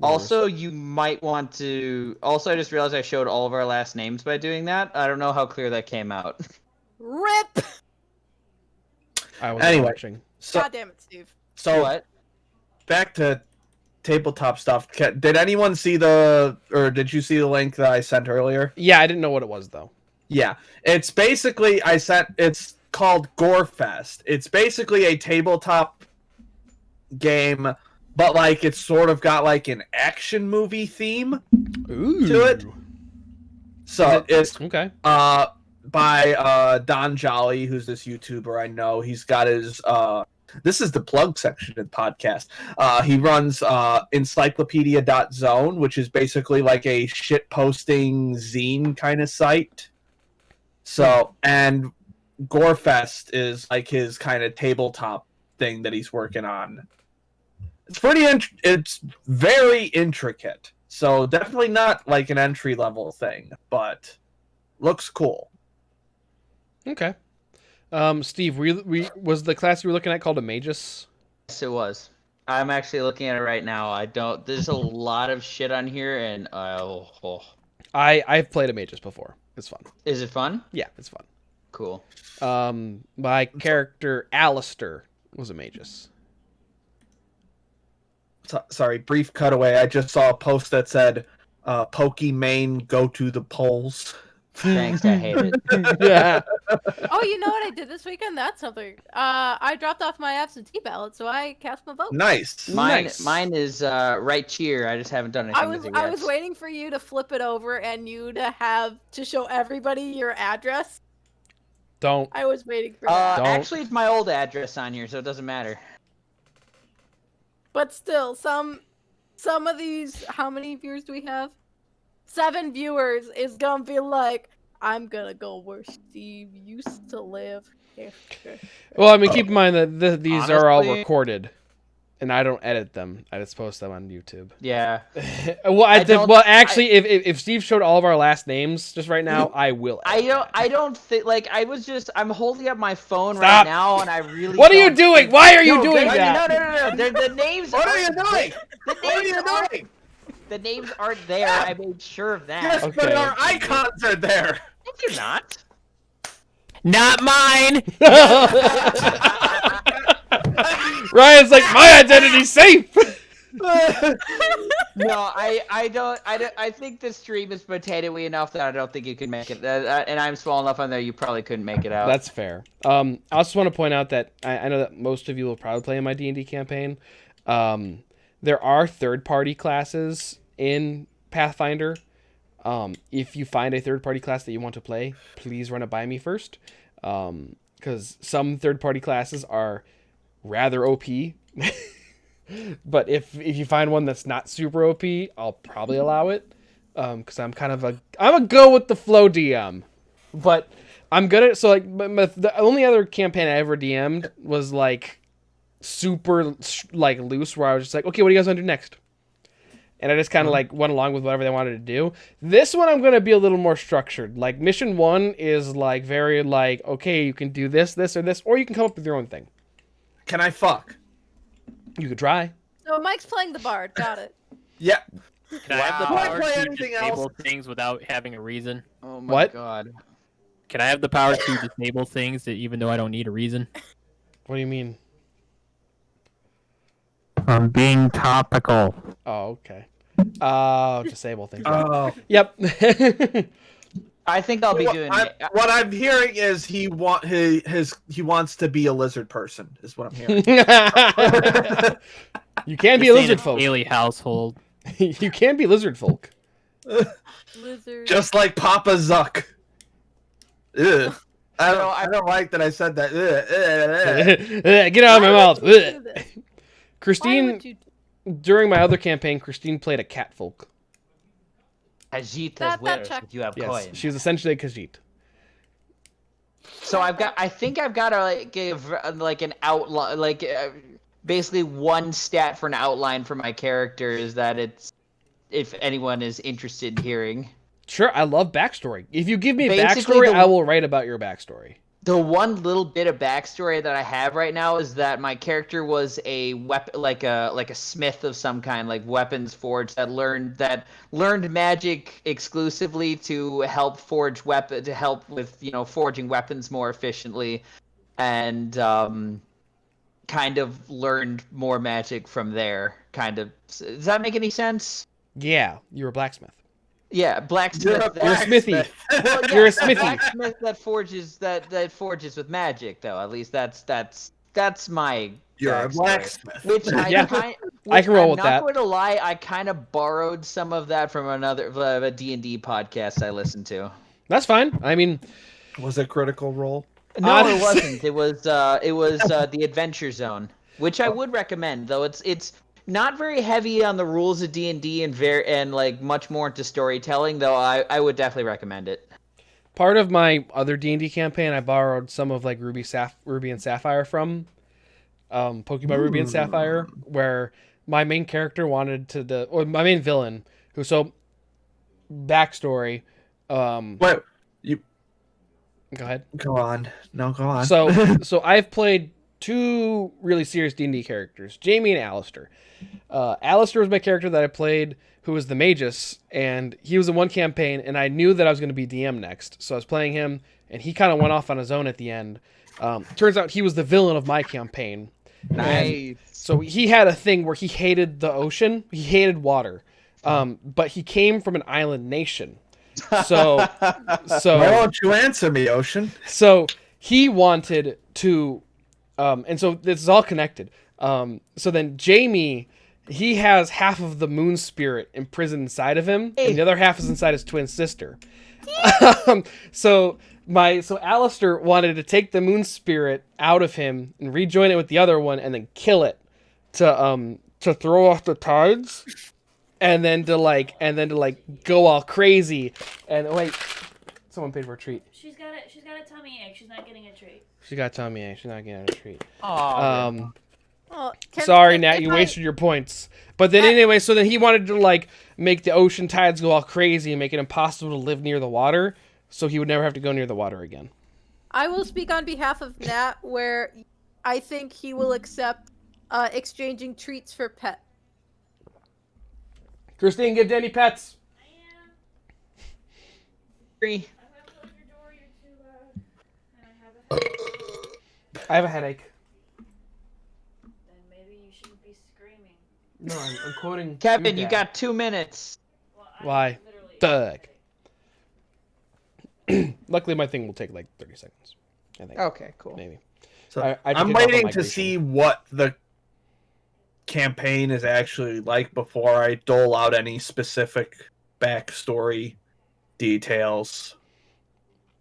also, you might want to. Also, I just realized I showed all of our last names by doing that. I don't know how clear that came out. Rip! I was Anyway. watching. So, God damn it, Steve. so What? back to tabletop stuff. Did anyone see did you see the link that I sent earlier? Yeah, I didn't know what it was though. Yeah, it's basically it's called Gorefest. It's basically a tabletop game, but like it's sort of got like an action movie theme Ooh. to it. So it's Okay. by Don Jolly, who's this YouTuber I know. He's got his this is the plug section of the podcast. He runs encyclopedia.zone, which is basically like a shit posting zine kind of site. So, and Gorefest is like his kind of tabletop thing that he's working on. It's it's very intricate. So definitely not like an entry level thing, but looks cool. Okay. Steve, was the class you were looking at called a Magus? Yes, it was. I'm actually looking at it right now. I don't. There's a lot of shit on here, and I've played a Magus before. It's fun. Is it fun? Yeah, it's fun. Cool. My character Alistair was a Magus. Sorry, brief cutaway. I just saw a post that said, Pokimane, go to the polls. Thanks. I hate it. Yeah. Oh, you know what I did this weekend? That's something. I dropped off my absentee ballot, so I cast my vote. Nice. Mine is right cheer. I just haven't done anything with it yet. I was waiting for you to flip it over and you to show everybody your address. Don't. I was waiting for that. Don't. Actually, it's my old address on here, so it doesn't matter. But still, some of these, how many viewers do we have? 7 viewers is gonna be like, I'm gonna go where Steve used to live. Well, I mean, keep in mind that these are all Honestly- recorded, and I don't edit them. I just post them on YouTube. Yeah. Well, don't- actually, if Steve showed all of our last names just right now, I will. I edit don't. that. I don't think. Like I'm holding up my phone Stop. right now, and I really. What are you don't doing? think- Why are you No, doing no, that? No. The names. What are you aren't- doing? The What are names you aren't- doing? The names aren't there. I made sure of that. Yes, but Okay. our icons are there. No, you're not. Not mine. Ryan's like, my identity's safe. No, I don't. I think the stream is potatoey enough that I don't think you can make it. And I'm small enough on there, you probably couldn't make it out. That's fair. I also want to point out that I know that most of you will probably play in my D&D campaign. There are third-party classes in Pathfinder. If you find a third-party class that you want to play, please run it by me first, because some third-party classes are rather OP. But if you find one that's not super OP, I'll probably allow it, because I'm a go with the flow DM. But I'm good at, so like the only other campaign I ever DM'd was like super like loose, where I was just like, okay, what do you guys want to do next? And I just kind of like went along with whatever they wanted to do. This one I'm going to be a little more structured. Like mission 1 is like very like, okay, you can do this, this, or this, or you can come up with your own thing. Can I fuck? You could try. So Mike's playing the bard. Got it. Yeah. Can I have the Can I power play to anything disable else? things without having a reason? Oh my What? god. Can I have the power to disable things that even though I don't need a reason? What do you mean? I'm being topical. Oh, okay. Disable things. Oh. Yep. I think I'll be doing it. What I'm hearing is he wants to be a lizard person. Is what I'm hearing. You can be a lizard folk. Daily household. You can be lizard folk. Lizard. Just like Papa Zuck. Ugh. I don't like that I said that. Get out of my Why mouth. would you do this? Why Christine, would you... during my other campaign, Christine played a cat folk. Khajiit That as winners check- if you have Yes, coins. she was essentially a Khajiit. So I think I've got to like give like an outline, like basically one stat for an outline for my character is that it's, if anyone is interested in hearing. Sure, I love backstory. If you give me Basically, backstory, the- I will write about your backstory. The one little bit of backstory that I have right now is that my character was a weapon, like a smith of some kind, like weapons forged that learned magic exclusively to help forge to help with forging weapons more efficiently, and kind of learned more magic from there. Kind of. Does that make any sense? Yeah, you're a blacksmith. Yeah, blacksmith. You're a smithy. Well, You're a yes, smithy. blacksmith that forges with magic, though. At least that's my. You're a backstory. blacksmith. Which Yeah, I can roll I'm with not that. going to lie, I kind of borrowed some of that from a D&D podcast I listened to. That's fine. I mean, Was it Critical Role? No, Honestly- it wasn't. It was the Adventure Zone, which I would recommend, though. It's not very heavy on the rules of D&D and like much more into storytelling, though. I would definitely recommend it. part of my other D&D campaign, I borrowed some of like Ruby and Sapphire from Pokemon Ruby and Sapphire, where my main character or my main villain, backstory. Wait, you Go ahead. go on. No, go on. So I've played two really serious D&D characters, Jamie and Alistair. Alistair was my character that I played, who was the Magus, and he was in one campaign, and I knew that I was going to be DM next, so I was playing him, and he kind of went off on his own at the end. Turns out he was the villain of my campaign. Nice. So he had a thing where he hated the ocean, he hated water, but he came from an island nation. So Why don't you answer me, Ocean? So he wanted to, and so this is all connected. So then Jamie, he has half of the moon spirit imprisoned inside of him, and the other half is inside his twin sister. So Alistair wanted to take the moon spirit out of him and rejoin it with the other one, and then kill it to throw off the tides. And then to go all crazy, and wait, someone paid for a treat. She's got a tummy ache. She's not getting a treat. She got tummy ache. She's not getting a treat. Oh, Oh, Sorry, can- Nat, if you I- wasted your points. But then anyway, so then he wanted to make the ocean tides go all crazy and make it impossible to live near the water, so he would never have to go near the water again. I will speak on behalf of Nat, where I think he will accept exchanging treats for pet. Christine, give Danny pets. Three. I have a headache. Then maybe you shouldn't be screaming. No, I'm quoting. Kevin, you Dad. got 2 minutes. Well, Why? literally. Doug. Luckily, my thing will take like 30 seconds. I think. Okay, cool. Maybe. So I I'm took it off on waiting to migration. see what the campaign is actually like before I dole out any specific backstory details.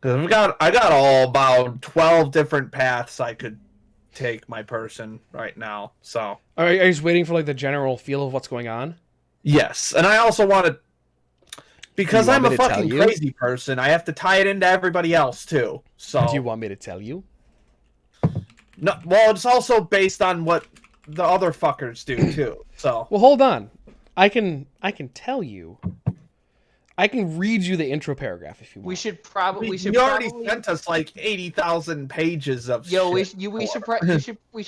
Because I got all about 12 different paths I could take my person right now. So Are you just waiting for like the general feel of what's going on? yes, and I also want to, because You want I'm me a to tell fucking you? crazy person, I have to tie it into everybody else too. So Do you want me to tell you? no, well, it's also based on what the other fuckers do too. So Well, hold on. I can tell you. I can read you the intro paragraph if you want. We should probably. you already sent us like 80,000 pages of Yo, shit. we should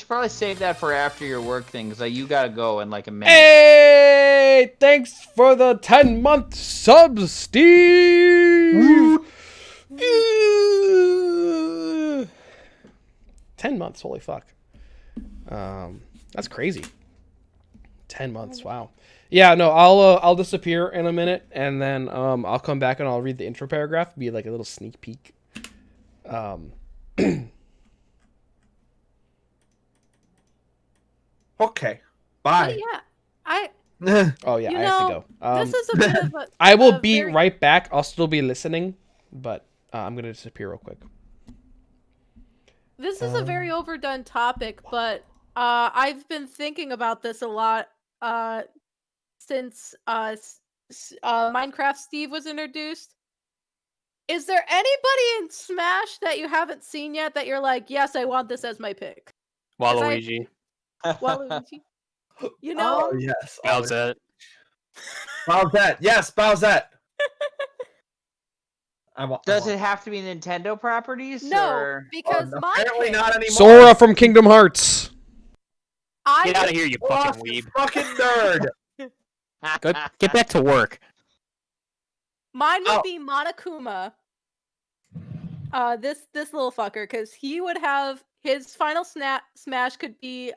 probably save that for after your work thing, because you gotta go in like a minute. Hey! Thanks for the 10-month subs, Steve! 10 months, holy fuck. That's crazy. 10 months, wow. Yeah, no, I'll disappear in a minute, and then I'll come back and I'll read the intro paragraph, be like a little sneak peek. Okay, But bye. Oh yeah, You I have to know, go. this is a bit of a. I will a be very- right back. I'll still be listening, but I'm gonna disappear real quick. This is a very overdone topic, but I've been thinking about this a lot since Minecraft Steve was introduced. Is there anybody in Smash that you haven't seen yet that you're like, yes, I want this as my pick? Waluigi. Waluigi. You know, Oh yes, Bowsette. Bowsette. Yes, Bowsette. Does it have to be Nintendo properties? no, Or... because my apparently pick, not anymore. Sora from Kingdom Hearts. Get out of here, you Oh, fucking weeb. fucking nerd. Get back to work. Mine would Oh. be Monokuma. This little fucker, because he would have his final smash could be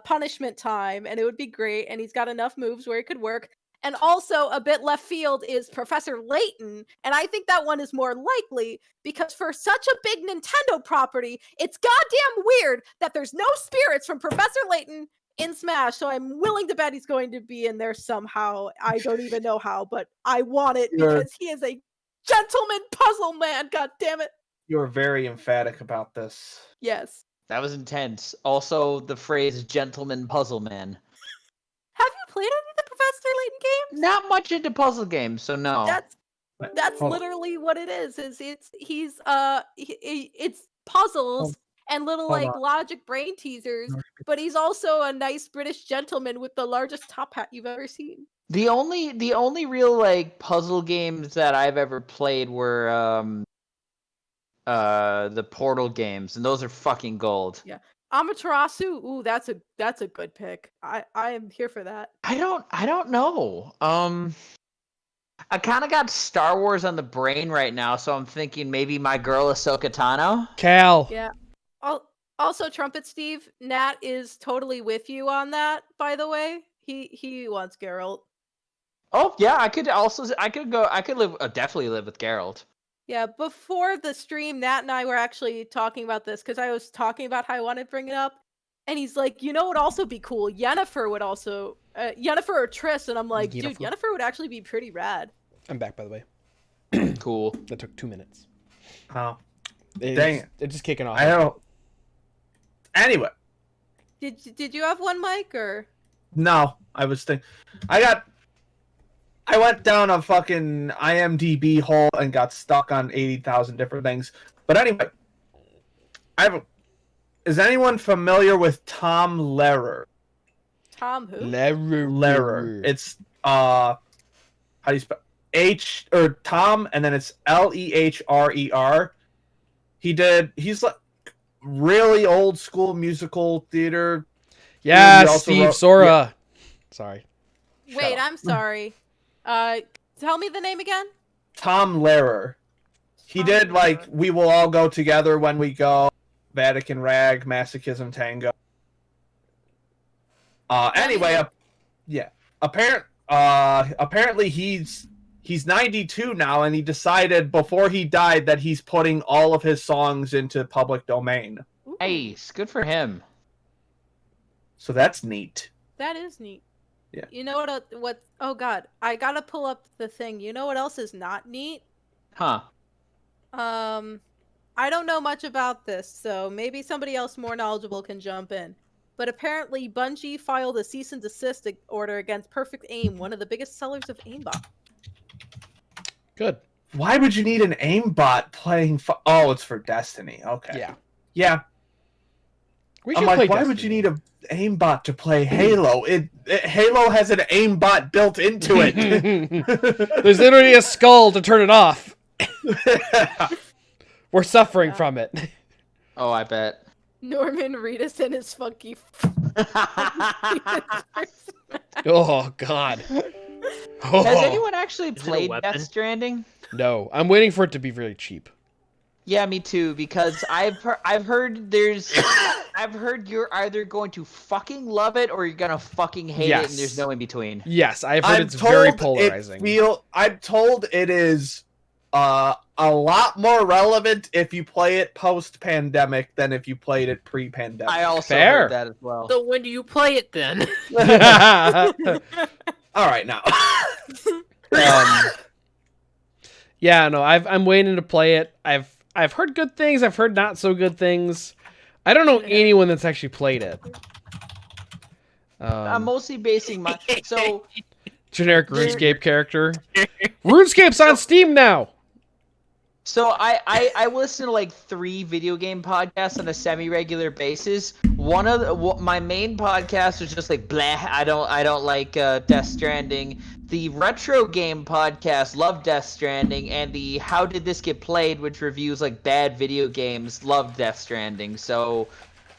punishment time, and it would be great. And he's got enough moves where it could work. And also a bit left field is Professor Layton, and I think that one is more likely because for such a big Nintendo property, it's goddamn weird that there's no spirits from Professor Layton in Smash. So I'm willing to bet he's going to be in there somehow. I don't even know how, but I want it because he is a gentleman puzzle man. God damn it! You were very emphatic about this. Yes. That was intense. Also, the phrase "gentleman puzzle man." Have you played any of the Professor Layton games? Not much into puzzle games, so no. That's Hold on. literally what it is. It's puzzles and little hold like on. logic brain teasers, but he's also a nice British gentleman with the largest top hat you've ever seen. The only real like puzzle games that I've ever played were the Portal games, and those are fucking gold. Yeah. Amaterasu, ooh, that's a good pick. I am here for that. I don't know. I kind of got Star Wars on the brain right now, so I'm thinking maybe my girl Ahsoka Tano. Cal. Yeah. Also, Trumpet Steve, Nat is totally with you on that. By the way, he wants Geralt. Oh yeah, I could definitely live with Geralt. Yeah, before the stream, Nat and I were actually talking about this because I was talking about how I wanted to bring it up, and he's like, "You know, what would also be cool. Yennefer would also, Yennefer or Triss," and I'm like, "Dude, Yennefer would actually be pretty rad." I'm back, by the way. Cool. That took 2 minutes. Oh, Dang it. It's just kicking off. I don't. Anyway, Did you have one, Mike, or? no, I was thinking. I went down a fucking IMDb hole and got stuck on 80,000 different things. But anyway, is anyone familiar with Tom Lehrer? Tom who? Lehrer. It's how do you spell Tom and then it's Lehrer. He's like really old school musical theater. Yeah, He also Steve wrote- Sora. yeah. Sorry. Wait, I'm sorry. Tell me the name again. Tom Lehrer. He did like We Will All Go Together When We Go, Vatican Rag, Masochism Tango. Anyway, apparently he's 92 now, and he decided before he died that he's putting all of his songs into public domain. Nice, good for him. So that's neat. That is neat. Yeah. You know what? Oh God, I gotta pull up the thing. You know what else is not neat? Huh. I don't know much about this, so maybe somebody else more knowledgeable can jump in. But apparently, Bungie filed a cease and desist order against Perfect Aim, one of the biggest sellers of aimbot. Good. Why would you need an aimbot playing? Oh, it's for Destiny. Okay. Yeah. Yeah. We I'm should like, play why would you need an aimbot to play Halo? Halo has an aimbot built into it. There's literally a skull to turn it off. We're suffering from it. Oh, I bet. Norman Reedus and his funky. Oh God. Oh. Has anyone actually it a played weapon? Death Stranding? No, I'm waiting for it to be really cheap. Yeah, me too. Because I've heard I've heard you're either going to fucking love it or you're gonna fucking hate it, Yes. and there's no in between. Yes, I've heard it's very told polarizing. I'm told it is a lot more relevant if you play it post-pandemic than if you played it pre-pandemic. I also Fair. heard that as well. So when do you play it then? All right, now. Yeah, no, I'm waiting to play it. I've heard good things. I've heard not so good things. I don't know anyone that's actually played it. I'm mostly basing my Generic RuneScape character. RuneScape's on Steam now. So I listen to like 3 video game podcasts on a semi-regular basis. One of my main podcast was just like blah. I don't like Death Stranding. The retro game podcast loved Death Stranding, and the How Did This Get Played, which reviews like bad video games, loved Death Stranding. So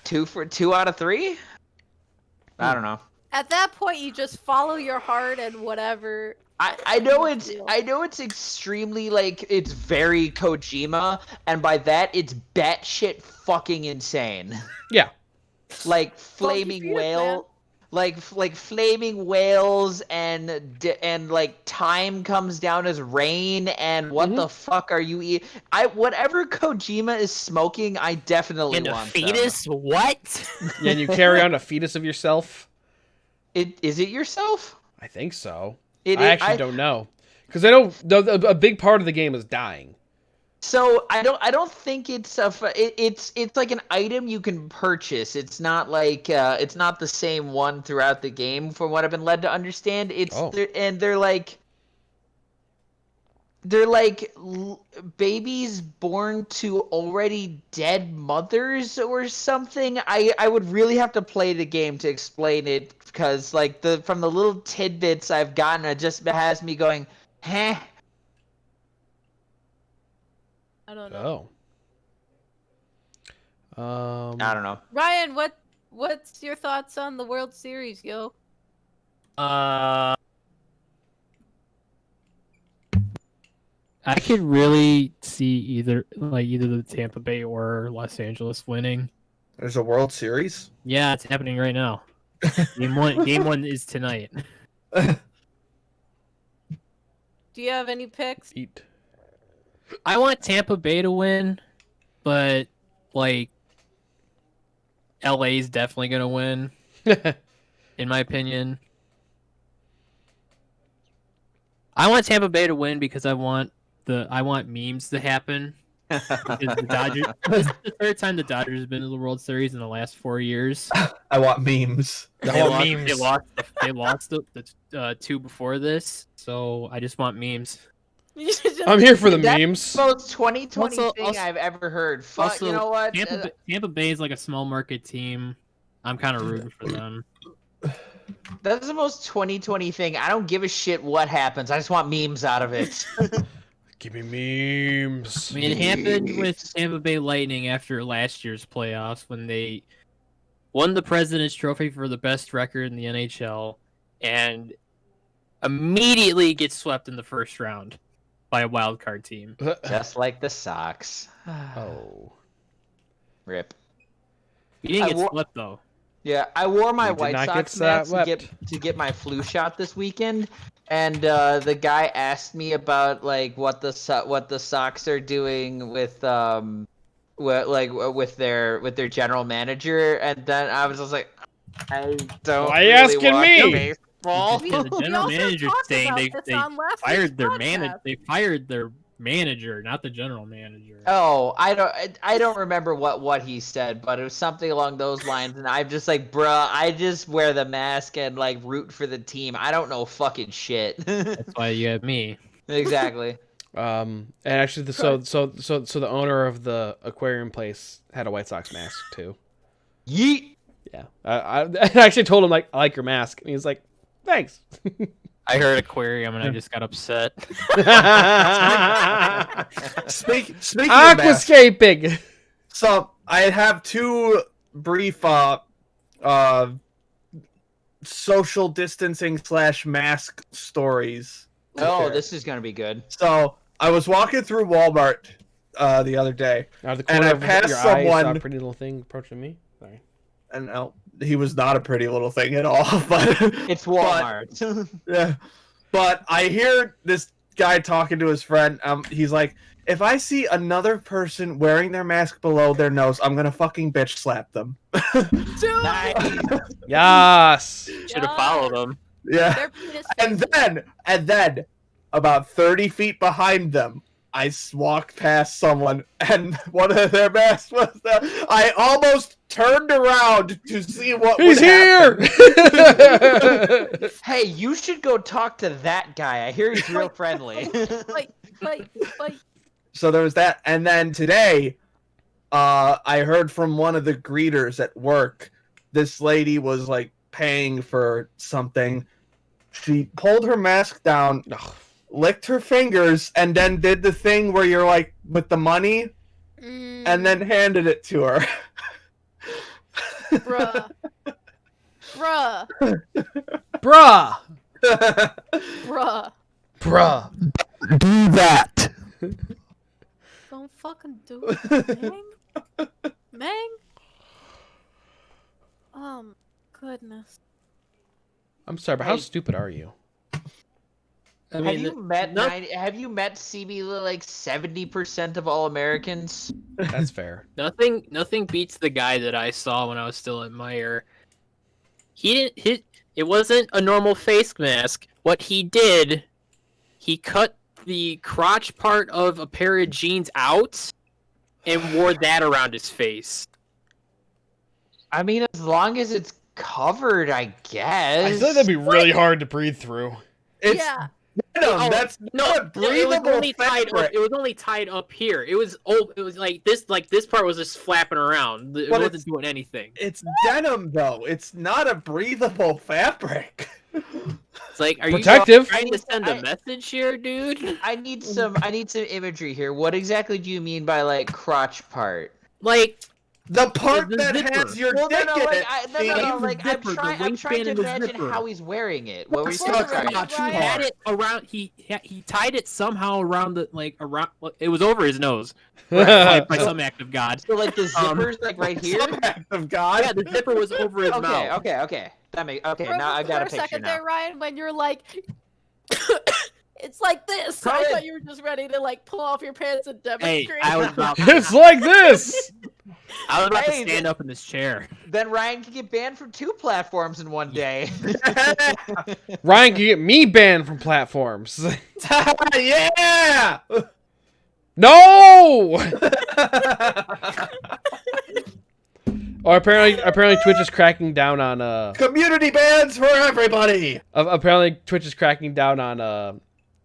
2 out of 3. I don't know. At that point, you just follow your heart and whatever. I know it's extremely like it's very Kojima, and by that it's batshit fucking insane. Yeah. Like flaming whale, like flaming whales, and like time comes down as rain, and what the fuck are you eating? Whatever Kojima is smoking, I definitely And a want fetus? What? Yeah, and you carry on a fetus of yourself. Is it yourself? I think so. I I don't know, because I know a big part of the game is dying. So I don't think it's it's like an item you can purchase. It's not like it's not the same one throughout the game, from what I've been led to understand. They're like babies born to already dead mothers or something. I would really have to play the game to explain it, because like from the little tidbits I've gotten, it just has me going, huh? I don't know. Oh. I don't know. Ryan, what's your thoughts on the World Series, yo? I could really see either the Tampa Bay or Los Angeles winning. There's a World Series? Yeah, it's happening right now. Game one is tonight. Do you have any picks? Eat. I want Tampa Bay to win, but like LA's definitely gonna win, in my opinion. I want Tampa Bay to win because I want memes to happen. Because the Dodgers, this is the third time the Dodgers have been to the World Series in the last 4 years. I want memes. They lost the 2 before this, so I just want memes. I'm here for the That's memes. the most 2020 Also- thing I've ever heard. Fuck, Also, you know what? Tampa Bay is like a small market team. I'm kind of rooting for them. That's the most 2020 thing. I don't give a shit what happens. I just want memes out of it. Give me memes. I mean, it happened with Tampa Bay Lightning after last year's playoffs when they won the President's Trophy for the best record in the NHL and immediately get swept in the first round by a wild card team. Just like the Sox. Oh. Rip. You didn't I get wa- swept though. Yeah, I wore my You did White not Sox get mask swept. to get my flu shot this weekend, and the guy asked me about like what the Sox are doing with with their general manager, and then I was just like, I don't. Why are you really asking want me? to Paul. Yeah, the We general also manager's talked saying about they this on last week's fired their podcast. They fired their manager, not the general manager. Oh, I don't remember what he said, but it was something along those lines, and I'm just like, bruh, I just wear the mask and like root for the team. I don't know fucking shit. That's why you have me. Exactly. And actually, so the owner of the aquarium place had a White Sox mask too. Yeet. Yeah, I actually told him like, I like your mask, and he's like, thanks. I heard aquarium and I just got upset. Speaking of masks, Aquascaping. so I have two brief social distancing / mask stories. to Oh, share. this is gonna be good. So I was walking through Walmart the other day, Out of the and corner I of passed your eye, you saw a someone, pretty little thing approaching me. Sorry. and he was not a pretty little thing at all. But It's Walmart. yeah, but I hear this guy talking to his friend. He's like, "If I see another person wearing their mask below their nose, I'm gonna fucking bitch slap them." Nice. Yes. Should have followed him. Yeah. Their penis And then, about 30 feet behind them, I walked past someone, and one of their masks was there. I almost turned around to see what He's would here. happen. Hey, you should go talk to that guy. I hear he's real friendly. Wait. So there was that, and then today, I heard from one of the greeters at work. This lady was like paying for something. She pulled her mask down, licked her fingers, and then did the thing where you're like with the money, and then handed it to her. Bruh. Bruh. Do that. Don't fucking do it, Mang. Goodness. I'm sorry, but how Hey. stupid are you? I Have mean, you met no- have you met CB like 70% of all Americans? That's fair. nothing beats the guy that I saw when I was still at Meyer. He didn't hit. It wasn't a normal face mask. What he did, he cut the crotch part of a pair of jeans out and wore that around his face. I mean, as long as it's covered, I guess. I feel like that'd be really hard to breathe through. It's Yeah. venom. That's not it was breathable only tied up. fabric. It was only tied up here. It was like this. Like this part was just flapping around. It But wasn't doing anything. It's denim, though. It's not a breathable fabric. It's like, are Protective. you trying to send a I- message here, dude? I need some imagery here. What exactly do you mean by like crotch part? Like, The part The that zipper. has your Well, dick no, in like, it. no, Steve. like zipper, the I'm trying waistband to and the imagine zipper. how he's wearing it. What were you Suck saying? it Ryan? out. Too he hard. had it around. He tied it somehow around the around. It was over his nose. By some act of God. So like the zipper's like right here. Some act of God. Yeah, the zipper was over his mouth. Okay. That makes okay. For- Now I got a for picture second now. there, Ryan, when you're like, it's like this. I Ryan. thought you were just ready to like pull off your pants and Hey, demonstrate. I was about. It's like this. I was about to Hey, stand up in this chair. Then Ryan can get banned from 2 platforms in one day. Ryan can get me banned from platforms. Yeah. No. Or apparently Twitch is cracking down on Community bans for everybody. apparently Twitch is cracking down on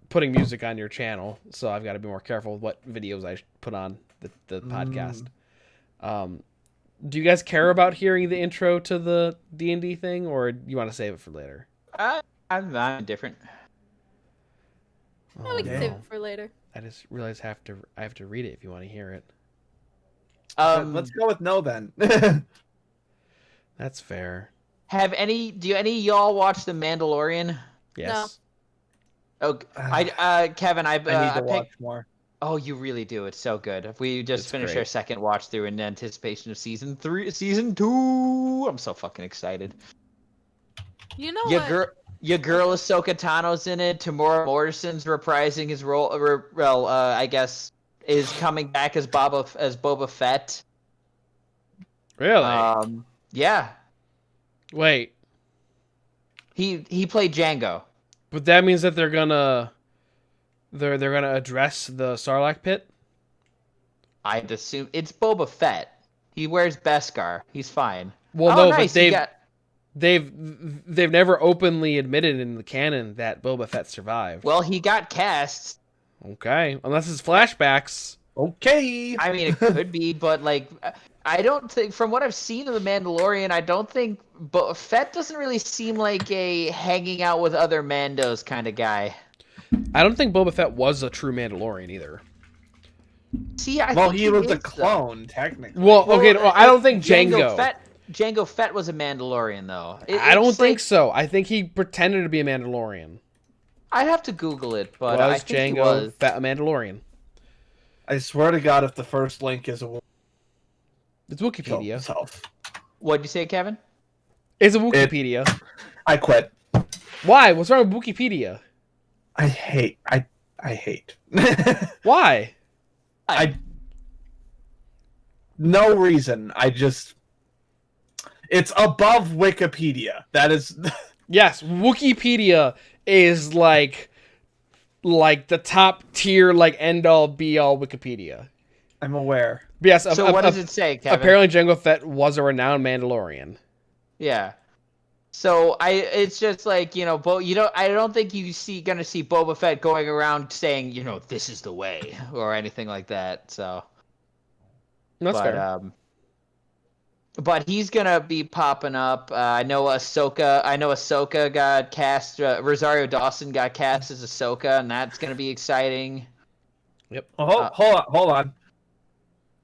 putting music on your channel, so I've got to be more careful with what videos I put on the podcast. Do you guys care about hearing the intro to the D&D thing, or you want to save it for later? I'm indifferent. No, we can save no. it for later. I just realized I have to read it if you want to hear it. Let's go with no then. That's fair. Do any of y'all watch The Mandalorian? Yes. Oh, Kevin, I need to watch picked. more. Oh, you really do. It's so good. We just It's finished great. our second watch through in anticipation of season 2. I'm so fucking excited. You know Your what? girl Ahsoka Tano's in it. Tamora Morrison's reprising his role. I guess is coming back as Boba Fett. Really? Yeah. Wait. He played Django. But that means that they're gonna address the Sarlacc pit. I'd assume it's Boba Fett. He wears Beskar. He's fine. Well, oh, no, nice. but You got... they've never openly admitted in the canon that Boba Fett survived. Well, he got cast. Okay, unless it's flashbacks. Okay. I mean, it could be, but like, I don't think, from what I've seen of the Mandalorian, I don't think Fett doesn't really seem like a hanging out with other Mandos kind of guy. I don't think Boba Fett was a true Mandalorian either. See, I Well, think he was a is, though. clone, technically. Well, okay, no, I don't think Jango Jango. Jango Fett was a Mandalorian, though. I don't It's think like- so. I think he pretended to be a Mandalorian. I'd have to Google it, but I Was think he Jango was. Fett a Mandalorian? I swear to God, if the first link is a woman, It's kill Wikipedia. himself. What'd you say, Kevin? It's a Wikipedia. I quit. Why? What's wrong with Wikipedia? I hate. Why? No reason. It's above Wikipedia. That is. Yes, Wikipedia is like the top tier, like end all be all Wikipedia. I'm aware. But yes, So what does it say, Kevin? apparently Jango Fett was a renowned Mandalorian. Yeah. So it's just like, I don't think gonna see Boba Fett going around saying, this is the way or anything like that. So. That's fair. But he's gonna be popping up. I know Ahsoka got cast. Rosario Dawson got cast as Ahsoka, and that's gonna be exciting. Yep. Oh, hold on.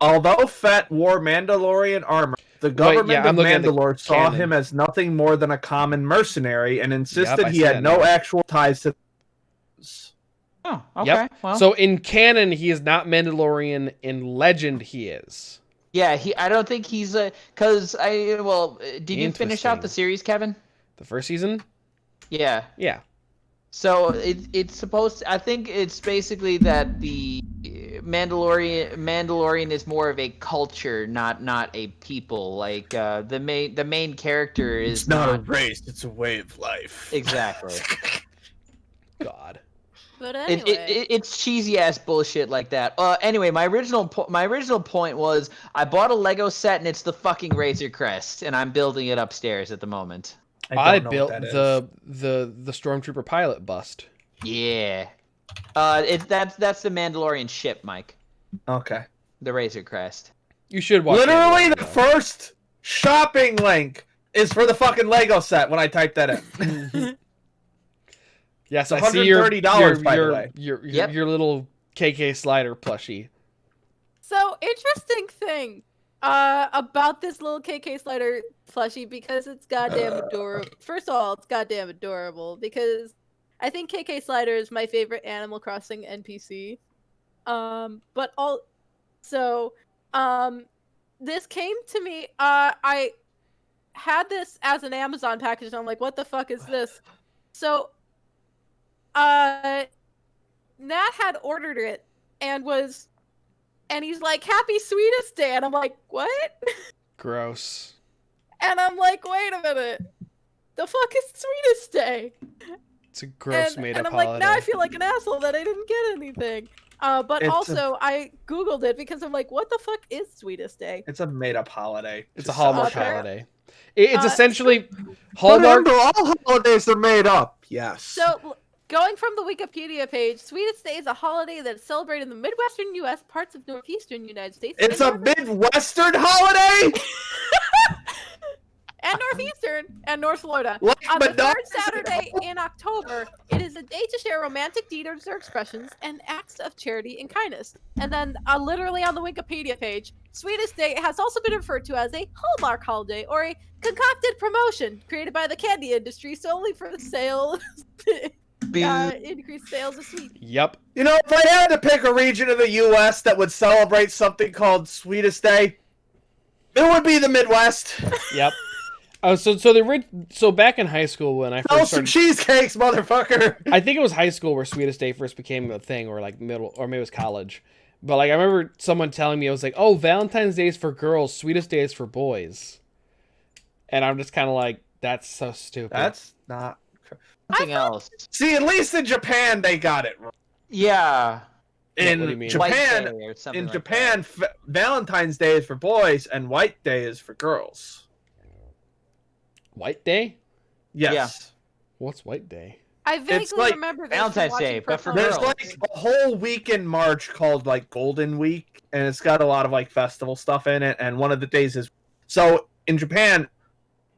Although Fett wore Mandalorian armor, the government I'm of looking at the Mandalore saw canon. him as nothing more than a common mercenary and insisted I he see had that no now. actual ties to. Oh, okay. Yep. Well, So in canon, he is not Mandalorian. In legend, he is. yeah, I don't think he's did you finish out the Interesting. series, Kevin? The first season? Yeah. Yeah. So it's supposed. I think it's basically that the Mandalorian is more of a culture, not a people. Like the main character is It's not a race; it's a way of life. exactly. God. But anyway, It's cheesy ass bullshit like that. Anyway, my original point was I bought a Lego set and it's the fucking Razor Crest, and I'm building it upstairs at the moment. I don't know built what that the Stormtrooper pilot bust. Yeah. That's the Mandalorian ship, Mike. is. Okay. The Razor Crest. You should watch. Literally, Mandalorian, the though. first shopping link is for the fucking Lego set when I type that in. Yes, It's I see your $130, by the way. your little KK slider plushie. so interesting thing about this little KK slider plushie because it's goddamn adorable. First of all, it's goddamn adorable because I think KK Slider is my favorite Animal Crossing NPC. But also, this came to me. I had this as an Amazon package, and I'm like, "What the fuck is this?" So, Nat had ordered it and he's like, "Happy Sweetest Day," and I'm like, "What?" Gross. And I'm like, "Wait a minute, the fuck is Sweetest Day?" It's a gross made and up I'm like, holiday. now I feel like an asshole that I didn't get anything. But It's also, I googled it because I'm like, what the fuck is Sweetest Day? It's a made-up holiday. It's a Just Hallmark Okay. holiday. It's Uh, essentially Hallmark. Remember, all holidays are made up. Yes. So, going from the Wikipedia page, Sweetest Day is a holiday that is celebrated in the Midwestern U.S., parts of northeastern United States, It's a Midwestern holiday. and northeastern and North Florida. Like On the Madonna- third Saturday in October, it is a day to share romantic deeds or expressions and acts of charity and kindness. And then, literally on the Wikipedia page, Sweetest Day has also been referred to as a Hallmark holiday or a concocted promotion created by the candy industry solely for the sale, increased sales of sweets. Yep. You know, if I had to pick a region of the U.S. that would celebrate something called Sweetest Day, it would be the Midwest. Yep. So back in high school when I Oh, first some started, cheesecakes, motherfucker. I think it was high school where Sweetest Day first became a thing, or like middle, or maybe it was college. But like I remember someone telling me, it was like, "Oh, Valentine's Day is for girls, Sweetest Day is for boys," and I'm just kind of like, "That's so stupid." That's not Something else. See, at least in Japan they got it right. Yeah. What do you In mean? White Japan, Day or something like Japan, Valentine's Day is for boys and White Day is for girls. White Day? Yes. What's White Day? I vaguely like remember this Valentine's from watching Day, but for There's girls. like a whole week in March called like Golden Week, and it's got a lot of like festival stuff in it. And one of the days is so in Japan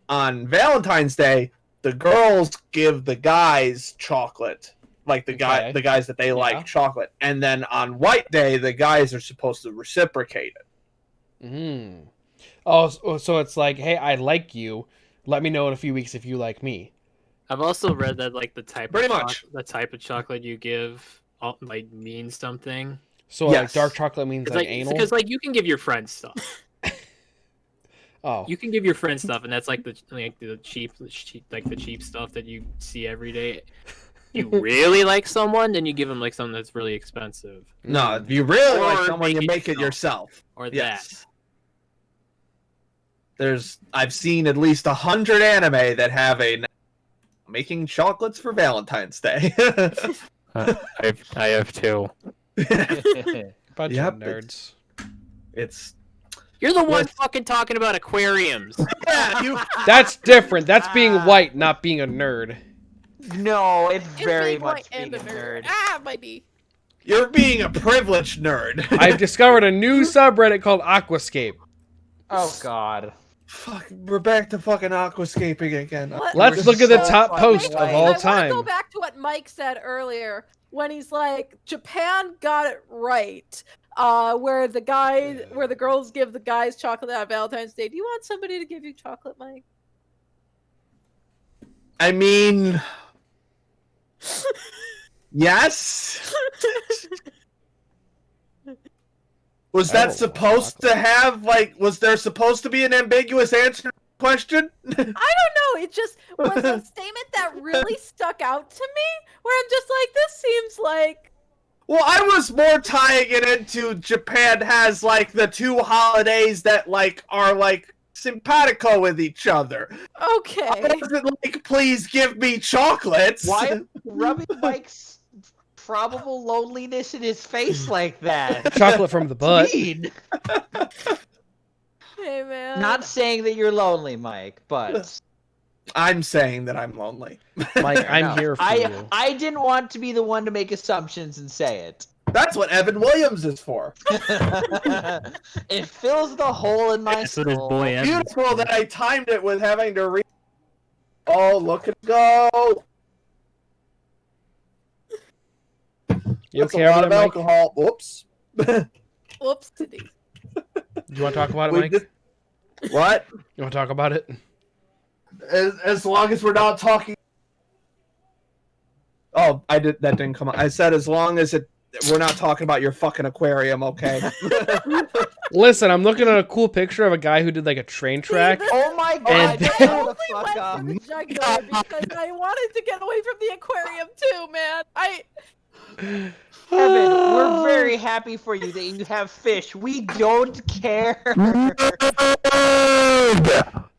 on Valentine's Day, the girls give the guys chocolate, like the Okay. guys that they Yeah. like chocolate, and then on White Day, the guys are supposed to reciprocate it. Mm. Oh, so it's like, hey, I like you. Let me know in a few weeks if you like me. I've also read that like the type Pretty of much. the type of chocolate you give like means something. So like Yes. dark chocolate means It's like like anal. because like you can give your friends stuff. Oh, You can give your friends stuff, and that's like the cheap like the cheap stuff that you see every day. You really like someone, then you give them like something that's really expensive, No, if you really like Or someone, you make it make it yourself. or Yes. I've seen at least 100 anime that have making chocolates for Valentine's Day. I have two. bunch Yep, of nerds. It's You're the one With- fucking talking about aquariums. yeah, you That's different. That's being white, not being a nerd. No, it's It's very being much white and being a nerd. Ah, my knee. you're being a privileged nerd. I've discovered a new subreddit called Aquascape. Oh God. Fuck, we're back to fucking aquascaping again. Let's look at the so top fucking post of white. all I want to time. go back to what Mike said earlier when he's like, Japan got it right. Where the girls give the guys chocolate on Valentine's Day. Do you want somebody to give you chocolate, Mike? I mean, yes. Was I don't that want supposed to chocolate. have like? Was there supposed to be an ambiguous answer to the question? I don't know. It just was a statement that really stuck out to me. Where I'm just like, this seems like Well, I was more tying it into Japan has like the two holidays that like are like simpatico with each other. okay. I wasn't like, please give me chocolates. Why rubbing Mike's probable loneliness in his face like that? Chocolate from the butt. Mean. Hey man. Not saying that you're lonely, Mike, but I'm saying that I'm lonely. Mike, I'm No. here for you. I didn't want to be the one to make assumptions and say it. That's what Evan Williams is for. It fills the hole in my That's what his soul. boy Evans Beautiful that I timed it with having to read. Oh, look at go! You That's okay a lot over of there, Mike? alcohol. Whoops. Whoops. Today. Do you want to talk about it, We Mike? did- What? You want to talk about it? As long as we're not talking. Oh, I did. That didn't come out. I said as long as we're not talking about your fucking aquarium, okay? Listen, I'm looking at a cool picture of a guy who did like a train track. Oh my god! And- shut I the only fuck went up. for the jugular because I wanted to get away from the aquarium too, man. Evan, we're very happy for you that you have fish. We don't care.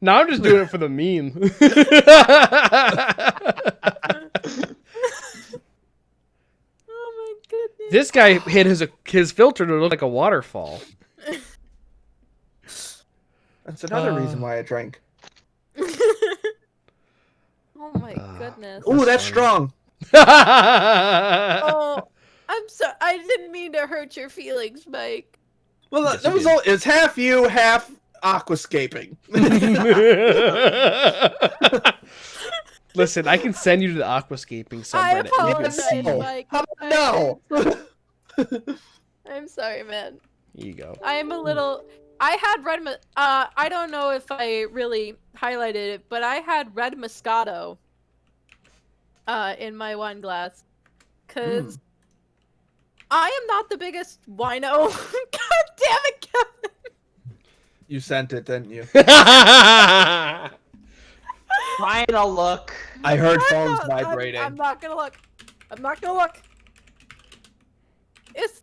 Now I'm just doing it for the meme. Oh my goodness. This guy hit his filter to look like a waterfall. That's another reason why I drank. Oh my goodness. Ooh, that's funny. strong. Oh, I'm so. I didn't mean to hurt your feelings, Mike. Well, Yes, that you was did. all. It's half you, half aquascaping. Listen, I can send you to the aquascaping I subreddit. You can see. apologize, Mike. How about no? I'm sorry, man. Here you go. I am a little. I had red. I don't know if I really highlighted it, but I had red Moscato. In my wine glass, cause I am not the biggest wino. God damn it, Kevin! You sent it, didn't you? Final look. I heard I'm phones not- vibrating. I'm not gonna look. I'm not gonna look. It's.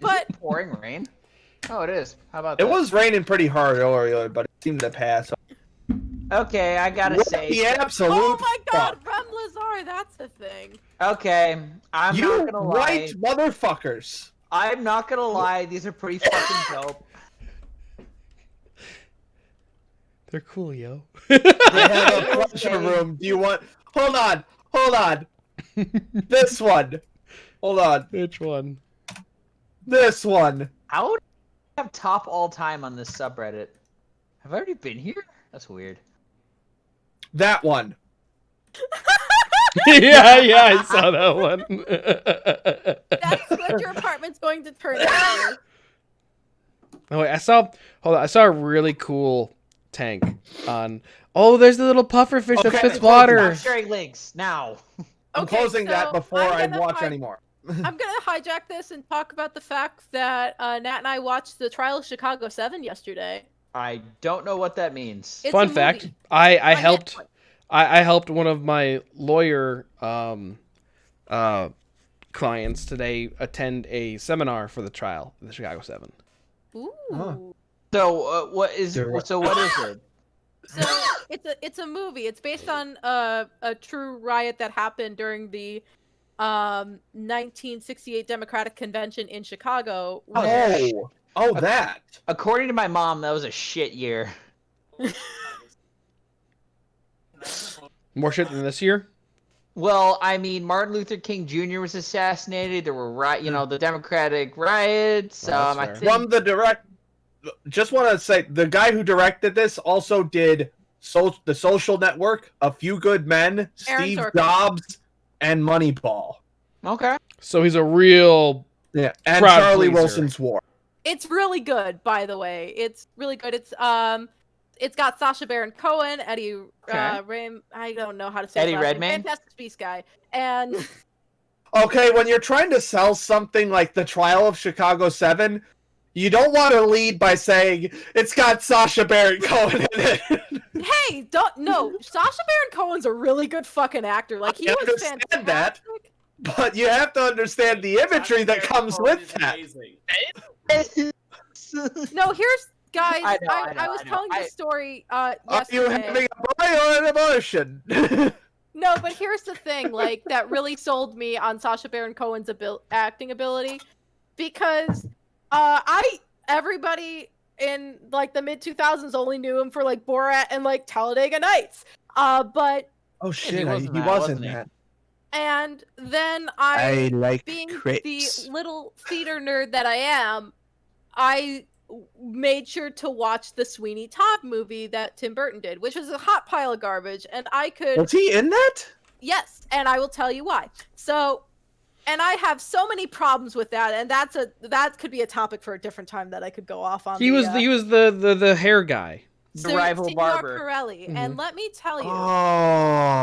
But Pouring rain. Oh, it is. How about It that? was raining pretty hard earlier, but it seemed to pass. Okay, I gotta What say. the absolute oh my fuck. Rem Lazar, that's the thing. Okay, I'm You not gonna lie. white motherfuckers. I'm not gonna lie. These are pretty fucking dope. They're cool, yo. They have a Okay. pleasure room. Do you want? Hold on. This one. Hold on. Which one? This one. How would I have top all time on this subreddit? Have I already been here? That's weird. That one. yeah, I saw that one. That's what your apartment's going to turn into. Oh wait, I saw a really cool tank on. Oh, there's the little pufferfish that Okay, spits I'm water. I'm sharing links now. I'm Okay, closing that so before I'm I gonna watch hi- anymore. I'm gonna hijack this and talk about the fact that Nat and I watched the Trial of Chicago 7 yesterday. I don't know what that means. It's Fun a fact: movie. I On helped Netflix. I helped one of my lawyer clients today attend a seminar for the trial of the Chicago 7. Ooh. Huh. So what is? Direct- So what is it? So it's a movie. It's based on a true riot that happened during the 1968 Democratic Convention in Chicago. where- Oh, that. According to my mom, that was a shit year. More shit than this year. Well, I mean, Martin Luther King Jr. was assassinated. There were the Democratic riots. Well, that's I fair. think From the direct. Just want to say the guy who directed this also did the Social Network, A Few Good Men, Aaron Steve Sorkin. Jobs, and Moneyball. okay. So he's a real. Yeah, and Crowd Charlie pleaser. Wilson's War. It's really good, by the way. It's really good. It's got Sacha Baron Cohen, Eddie I don't know how to say Eddie his last name. Redmayne? Fantastic Beast guy, and Okay, when you're trying to sell something like the Trial of Chicago 7, you don't want to lead by saying it's got Sacha Baron Cohen in it. hey, don't no. Sacha Baron Cohen's a really good fucking actor. Like he I was understand fantastic. that. But you have to understand the imagery that comes with that. No, here's guys. I I was know. telling this story Are you yesterday. having a boy or an abortion? No, but here's the thing, like that really sold me on Sacha Baron Cohen's acting ability, because everybody in like the mid 2000s only knew him for like Borat and like Talladega Nights, but Oh shit, he wasn't that, wasn't wasn't he? that. and then I like being crepes. the little theater nerd that I am, I made sure to watch the Sweeney Todd movie that Tim Burton did, which was a hot pile of garbage, and I could Was he in that? yes, and I will tell you why. So, and I have so many problems with that, and that could be a topic for a different time that I could go off on. He was the hair guy. The rival Signor barber. Pirelli, and let me tell you. Oh.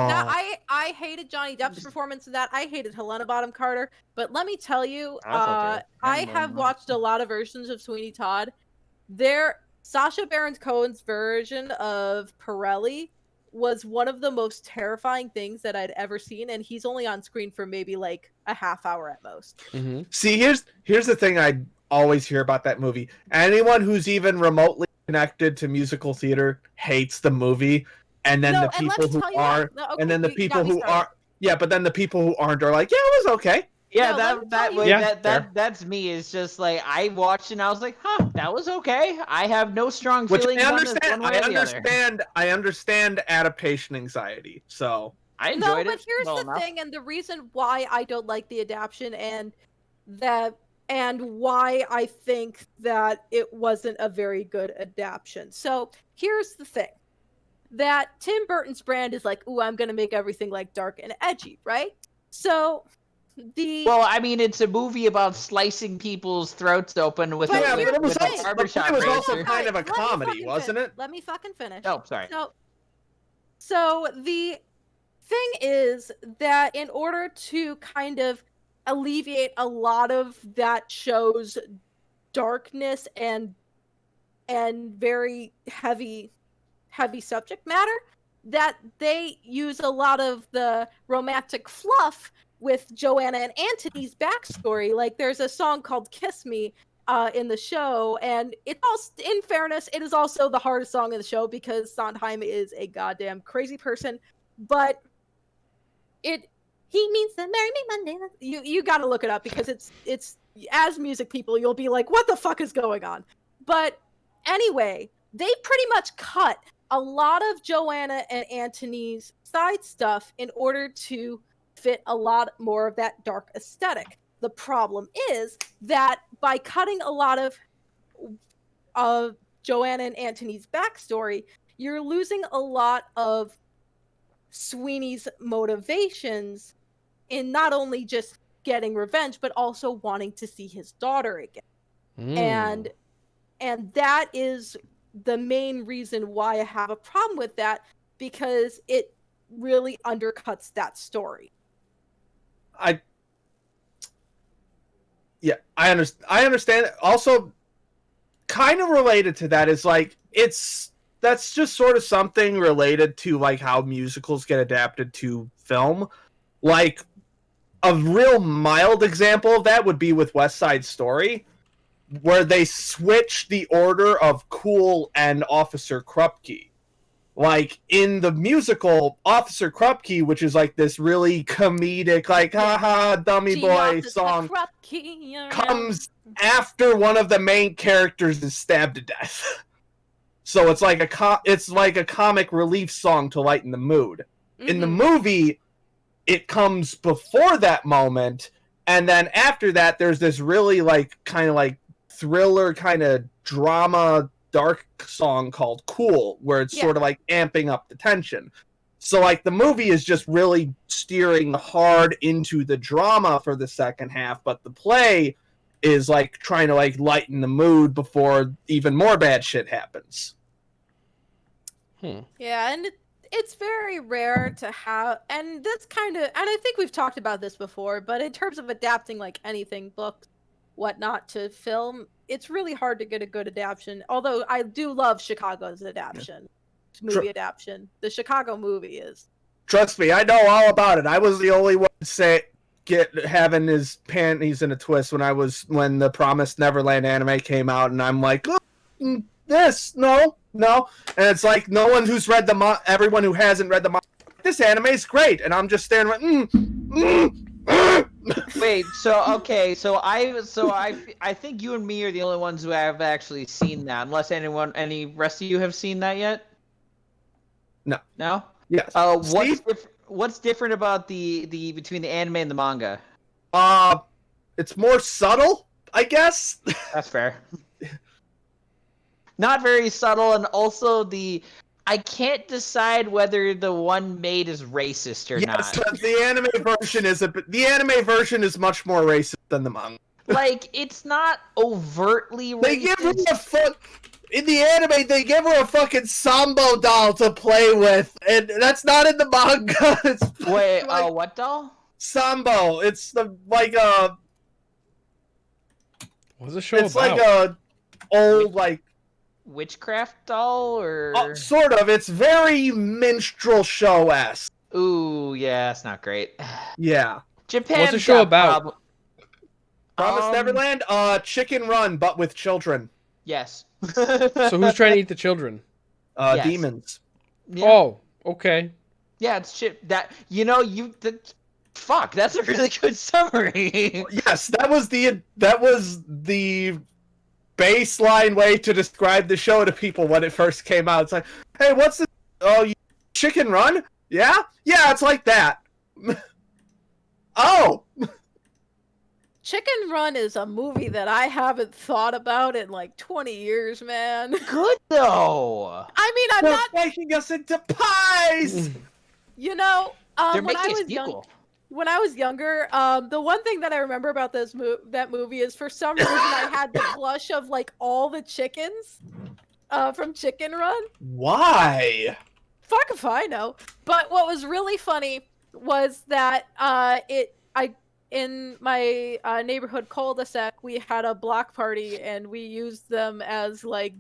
Now, I hated Johnny Depp's performance in that. I hated Helena Bonham Carter. But let me tell you, That's okay. I have watched a lot of versions of Sweeney Todd. Sacha Baron Cohen's version of Pirelli was one of the most terrifying things that I'd ever seen, and he's only on screen for maybe like a half hour at most. Mm-hmm. See, here's the thing I always hear about that movie. Anyone who's even remotely connected to musical theater hates the movie, and then No, the and let people me who tell you are, what. No, okay, and then the you got people me who started. are, yeah, but then the people who aren't are like, yeah, it was okay. Yeah, No, let me tell you. Yeah, fair. that's me. It's just like I watched and I was like, huh, that was okay. I have no strong Which feelings I on this understand. one way or the other. I understand adaptation anxiety. So I No, enjoyed but it. here's well the enough. thing, and the reason why I don't like the adaptation, and why I think that it wasn't a very good adaptation. So here's the thing. That Tim Burton's brand is like, ooh, I'm gonna make everything like dark and edgy, right? So Well, I mean, it's a movie about slicing people's throats open with But a, here's with, the with thing. a barbershop It was razor. also kind of a Let me comedy, fucking wasn't finish. it? Let me fucking finish. Oh, sorry. So the thing is that in order to kind of alleviate a lot of that show's darkness and very heavy subject matter, that they use a lot of the romantic fluff with Joanna and Antony's backstory. Like there's a song called Kiss Me in the show, and it's also, in fairness, it is also the hardest song in the show because Sondheim is a goddamn crazy person. But he means to marry me Monday. You got to look it up because it's as music people you'll be like, what the fuck is going on? But anyway, they pretty much cut a lot of Joanna and Antony's side stuff in order to fit a lot more of that dark aesthetic. The problem is that by cutting a lot of Joanna and Antony's backstory, you're losing a lot of Sweeney's motivations in not only just getting revenge, but also wanting to see his daughter again. And that is the main reason why I have a problem with that, because it really undercuts that story. I understand. Also, kind of related to that is like that's just sort of something related to like how musicals get adapted to film. Like a real mild example of that would be with West Side Story, where they switch the order of Cool and Officer Krupke. Like, in the musical, Officer Krupke, which is like this really comedic, like, haha, dummy boy song, comes after one of the main characters is stabbed to death. So it's like a comic relief song to lighten the mood. Mm-hmm. In the movie, it comes before that moment, and then after that, there's this really like kind of like thriller kind of drama dark song called Cool, where it's sort of like amping up the tension. So like the movie is just really steering hard into the drama for the second half, but the play is like trying to like lighten the mood before even more bad shit happens. Yeah, and it's very rare to have, and that's kind of, and I think we've talked about this before, but in terms of adapting like anything, books, whatnot, to film, it's really hard to get a good adaptation. Although I do love Chicago's adaptation, movie adaptation. The Chicago movie is. Trust me, I know all about it. I was the only one to having his panties in a twist when the Promised Neverland anime came out, and I'm like, oh, this no, and it's like no one who's read everyone who hasn't read the manga, this anime is great, and I'm just staring like, Wait, so I think you and me are the only ones who have actually seen that, unless any rest of you have seen that yet? No. No? Yes. What's different about the between the anime and the manga? It's more subtle, I guess. That's fair. Not very subtle, and also I can't decide whether the one made is racist or not. Yes, the anime version is much more racist than the manga. Like, it's not overtly racist. They give her in the anime, they give her a fucking Sambo doll to play with, and that's not in the manga. Wait, what doll? Sambo. It's like a. What's the show it's about? It's like a old like. Witchcraft doll, or sort of. It's very minstrel show-esque. Ooh, yeah, that's not great. Yeah. Japan. What's the show about? Promised Neverland? Chicken Run, but with children. Yes. So who's trying to eat the children? Yes. Demons. Yeah. Oh, okay. Yeah, it's shit. Fuck, that's a really good summary. Yes, that was the baseline way to describe the show to people when it first came out. It's like, hey, what's this? Oh, Chicken Run? Yeah? Yeah, it's like that. Oh! Chicken Run is a movie that I haven't thought about in like 20 years, man. Good, though. I mean, I'm not making us into pies! You know, They're making a sequel. When I was younger, the one thing that I remember about that movie is for some reason I had the plush of like all the chickens from Chicken Run. Why? Fuck if I know. But what was really funny was that in my neighborhood cul-de-sac, we had a block party and we used them as like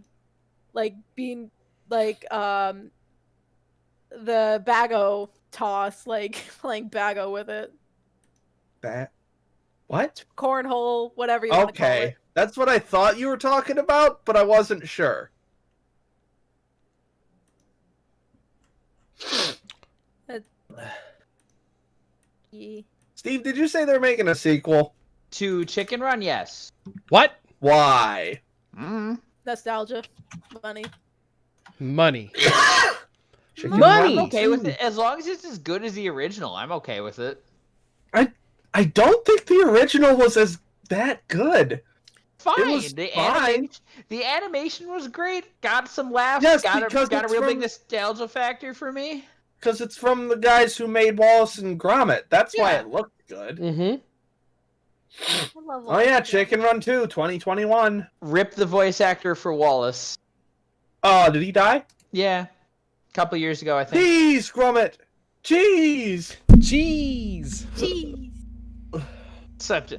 being like the bago toss, like playing bago with it. What? Cornhole, whatever you want to call it. Okay, that's what I thought you were talking about, but I wasn't sure. Yeah. Steve, did you say they're making a sequel? To Chicken Run, yes. What? Why? Nostalgia. Money. Money. Chicken Money! I'm Run okay with 2. it. As long as it's as good as the original, I'm okay with it. I don't think the original was as that good. Fine. was fine. The animation was great. Got some laughs. Yes, got because a it's real big from- nostalgia factor for me. Because it's from the guys who made Wallace and Gromit. That's why Yeah. it looked good. Mm-hmm. I love Oh yeah, Wallace. Chicken Run 2, 2021. Rip the voice actor for Wallace. Oh, did he die? Yeah. A couple years ago, I think. Jeez, Gromit! Jeez! Jeez. Jeez. Except,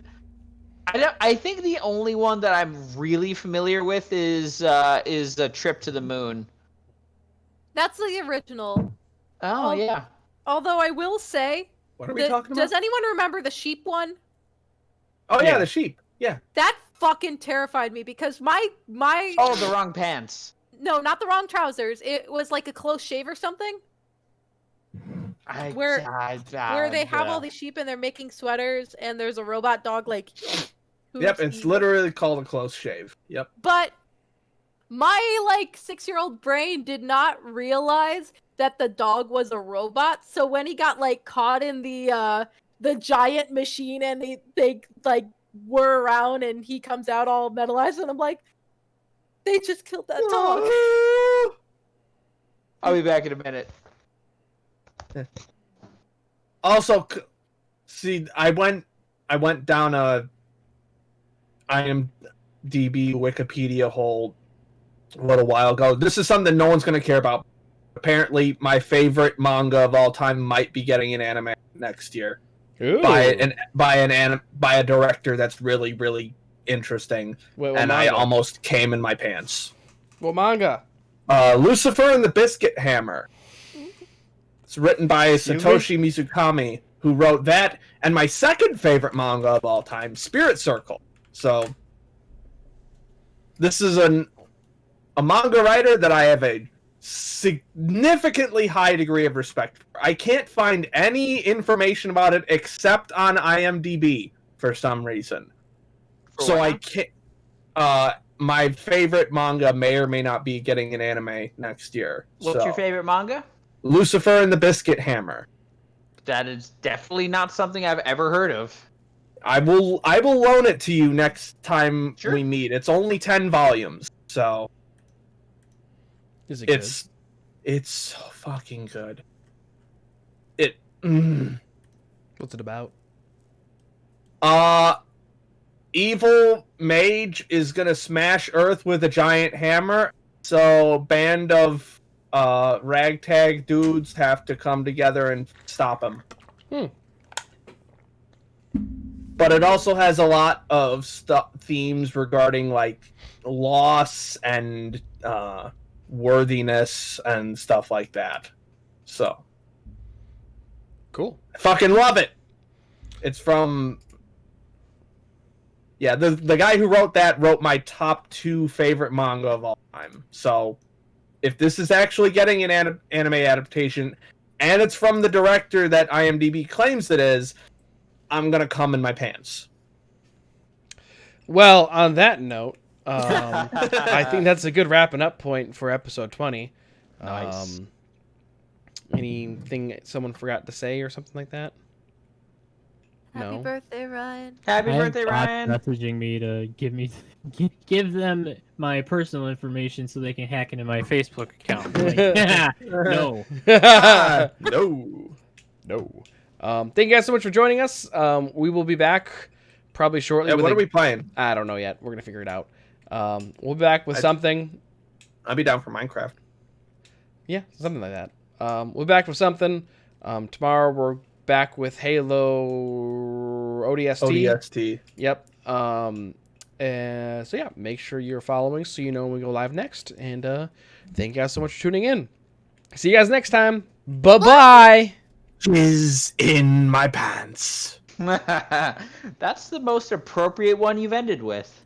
I think the only one that I'm really familiar with is a Trip to the Moon. That's the original. Oh Oh. yeah. Although I will say, What are we talking about? does anyone remember the sheep one? Oh yeah, Yeah. the sheep. Yeah. That fucking terrified me because my Oh, the wrong pants. no, not the wrong trousers. It was like a close shave or something. Where they have all these sheep and they're making sweaters and there's a robot dog like. Yep, who's it's evil. literally called a close shave. Yep. But my like 6-year-old brain did not realize that the dog was a robot. So when he got like caught in the giant machine and they like whir around and he comes out all metalized and I'm like, they just killed that dog. I'll be back in a minute. Also, see, I went down a IMDb Wikipedia hole a little while ago. This is something no one's going to care about. Apparently, my favorite manga of all time might be getting an anime next year Ooh. by a director that's really, really interesting. What And I manga? almost came in my pants. What manga? Lucifer and the Biscuit Hammer. It's written by Satoshi Mizukami, who wrote that, and my second favorite manga of all time, Spirit Circle. So, this is a manga writer that I have a significantly high degree of respect for. I can't find any information about it except on IMDb for some reason. So I can't. My favorite manga may or may not be getting an anime next year. What's your favorite manga? Lucifer and the Biscuit Hammer. That is definitely not something I've ever heard of. I will loan it to you next time Sure. we meet. It's only 10 volumes, so Is it good? it's so fucking good. What's it about? Evil mage is gonna smash Earth with a giant hammer, so band of ragtag dudes have to come together and stop him. But it also has a lot of themes regarding like loss and worthiness and stuff like that. So Cool. I fucking love it. It's from the guy who wrote that wrote my top 2 favorite manga of all time. So if this is actually getting an anime adaptation and it's from the director that IMDb claims it is, I'm gonna come in my pants. Well, on that note, I think that's a good wrapping up point for episode 20. Nice. Anything someone forgot to say or something like that? Happy No. birthday, Ryan. Happy I have birthday, bots Ryan. messaging me to give them my personal information so they can hack into my Facebook account. Like, no. No. Thank you guys so much for joining us. We will be back probably shortly. Yeah, with what are we playing? I don't know yet. We're gonna figure it out. We'll be back with something. I'll be down for Minecraft. Yeah, something like that. We'll be back with something. Tomorrow we're back with Halo ODST. ODST. Yep. So yeah, make sure you're following so you know when we go live next. And thank you guys so much for tuning in. See you guys next time. Bye-bye. Jizz in my pants. That's the most appropriate one you've ended with.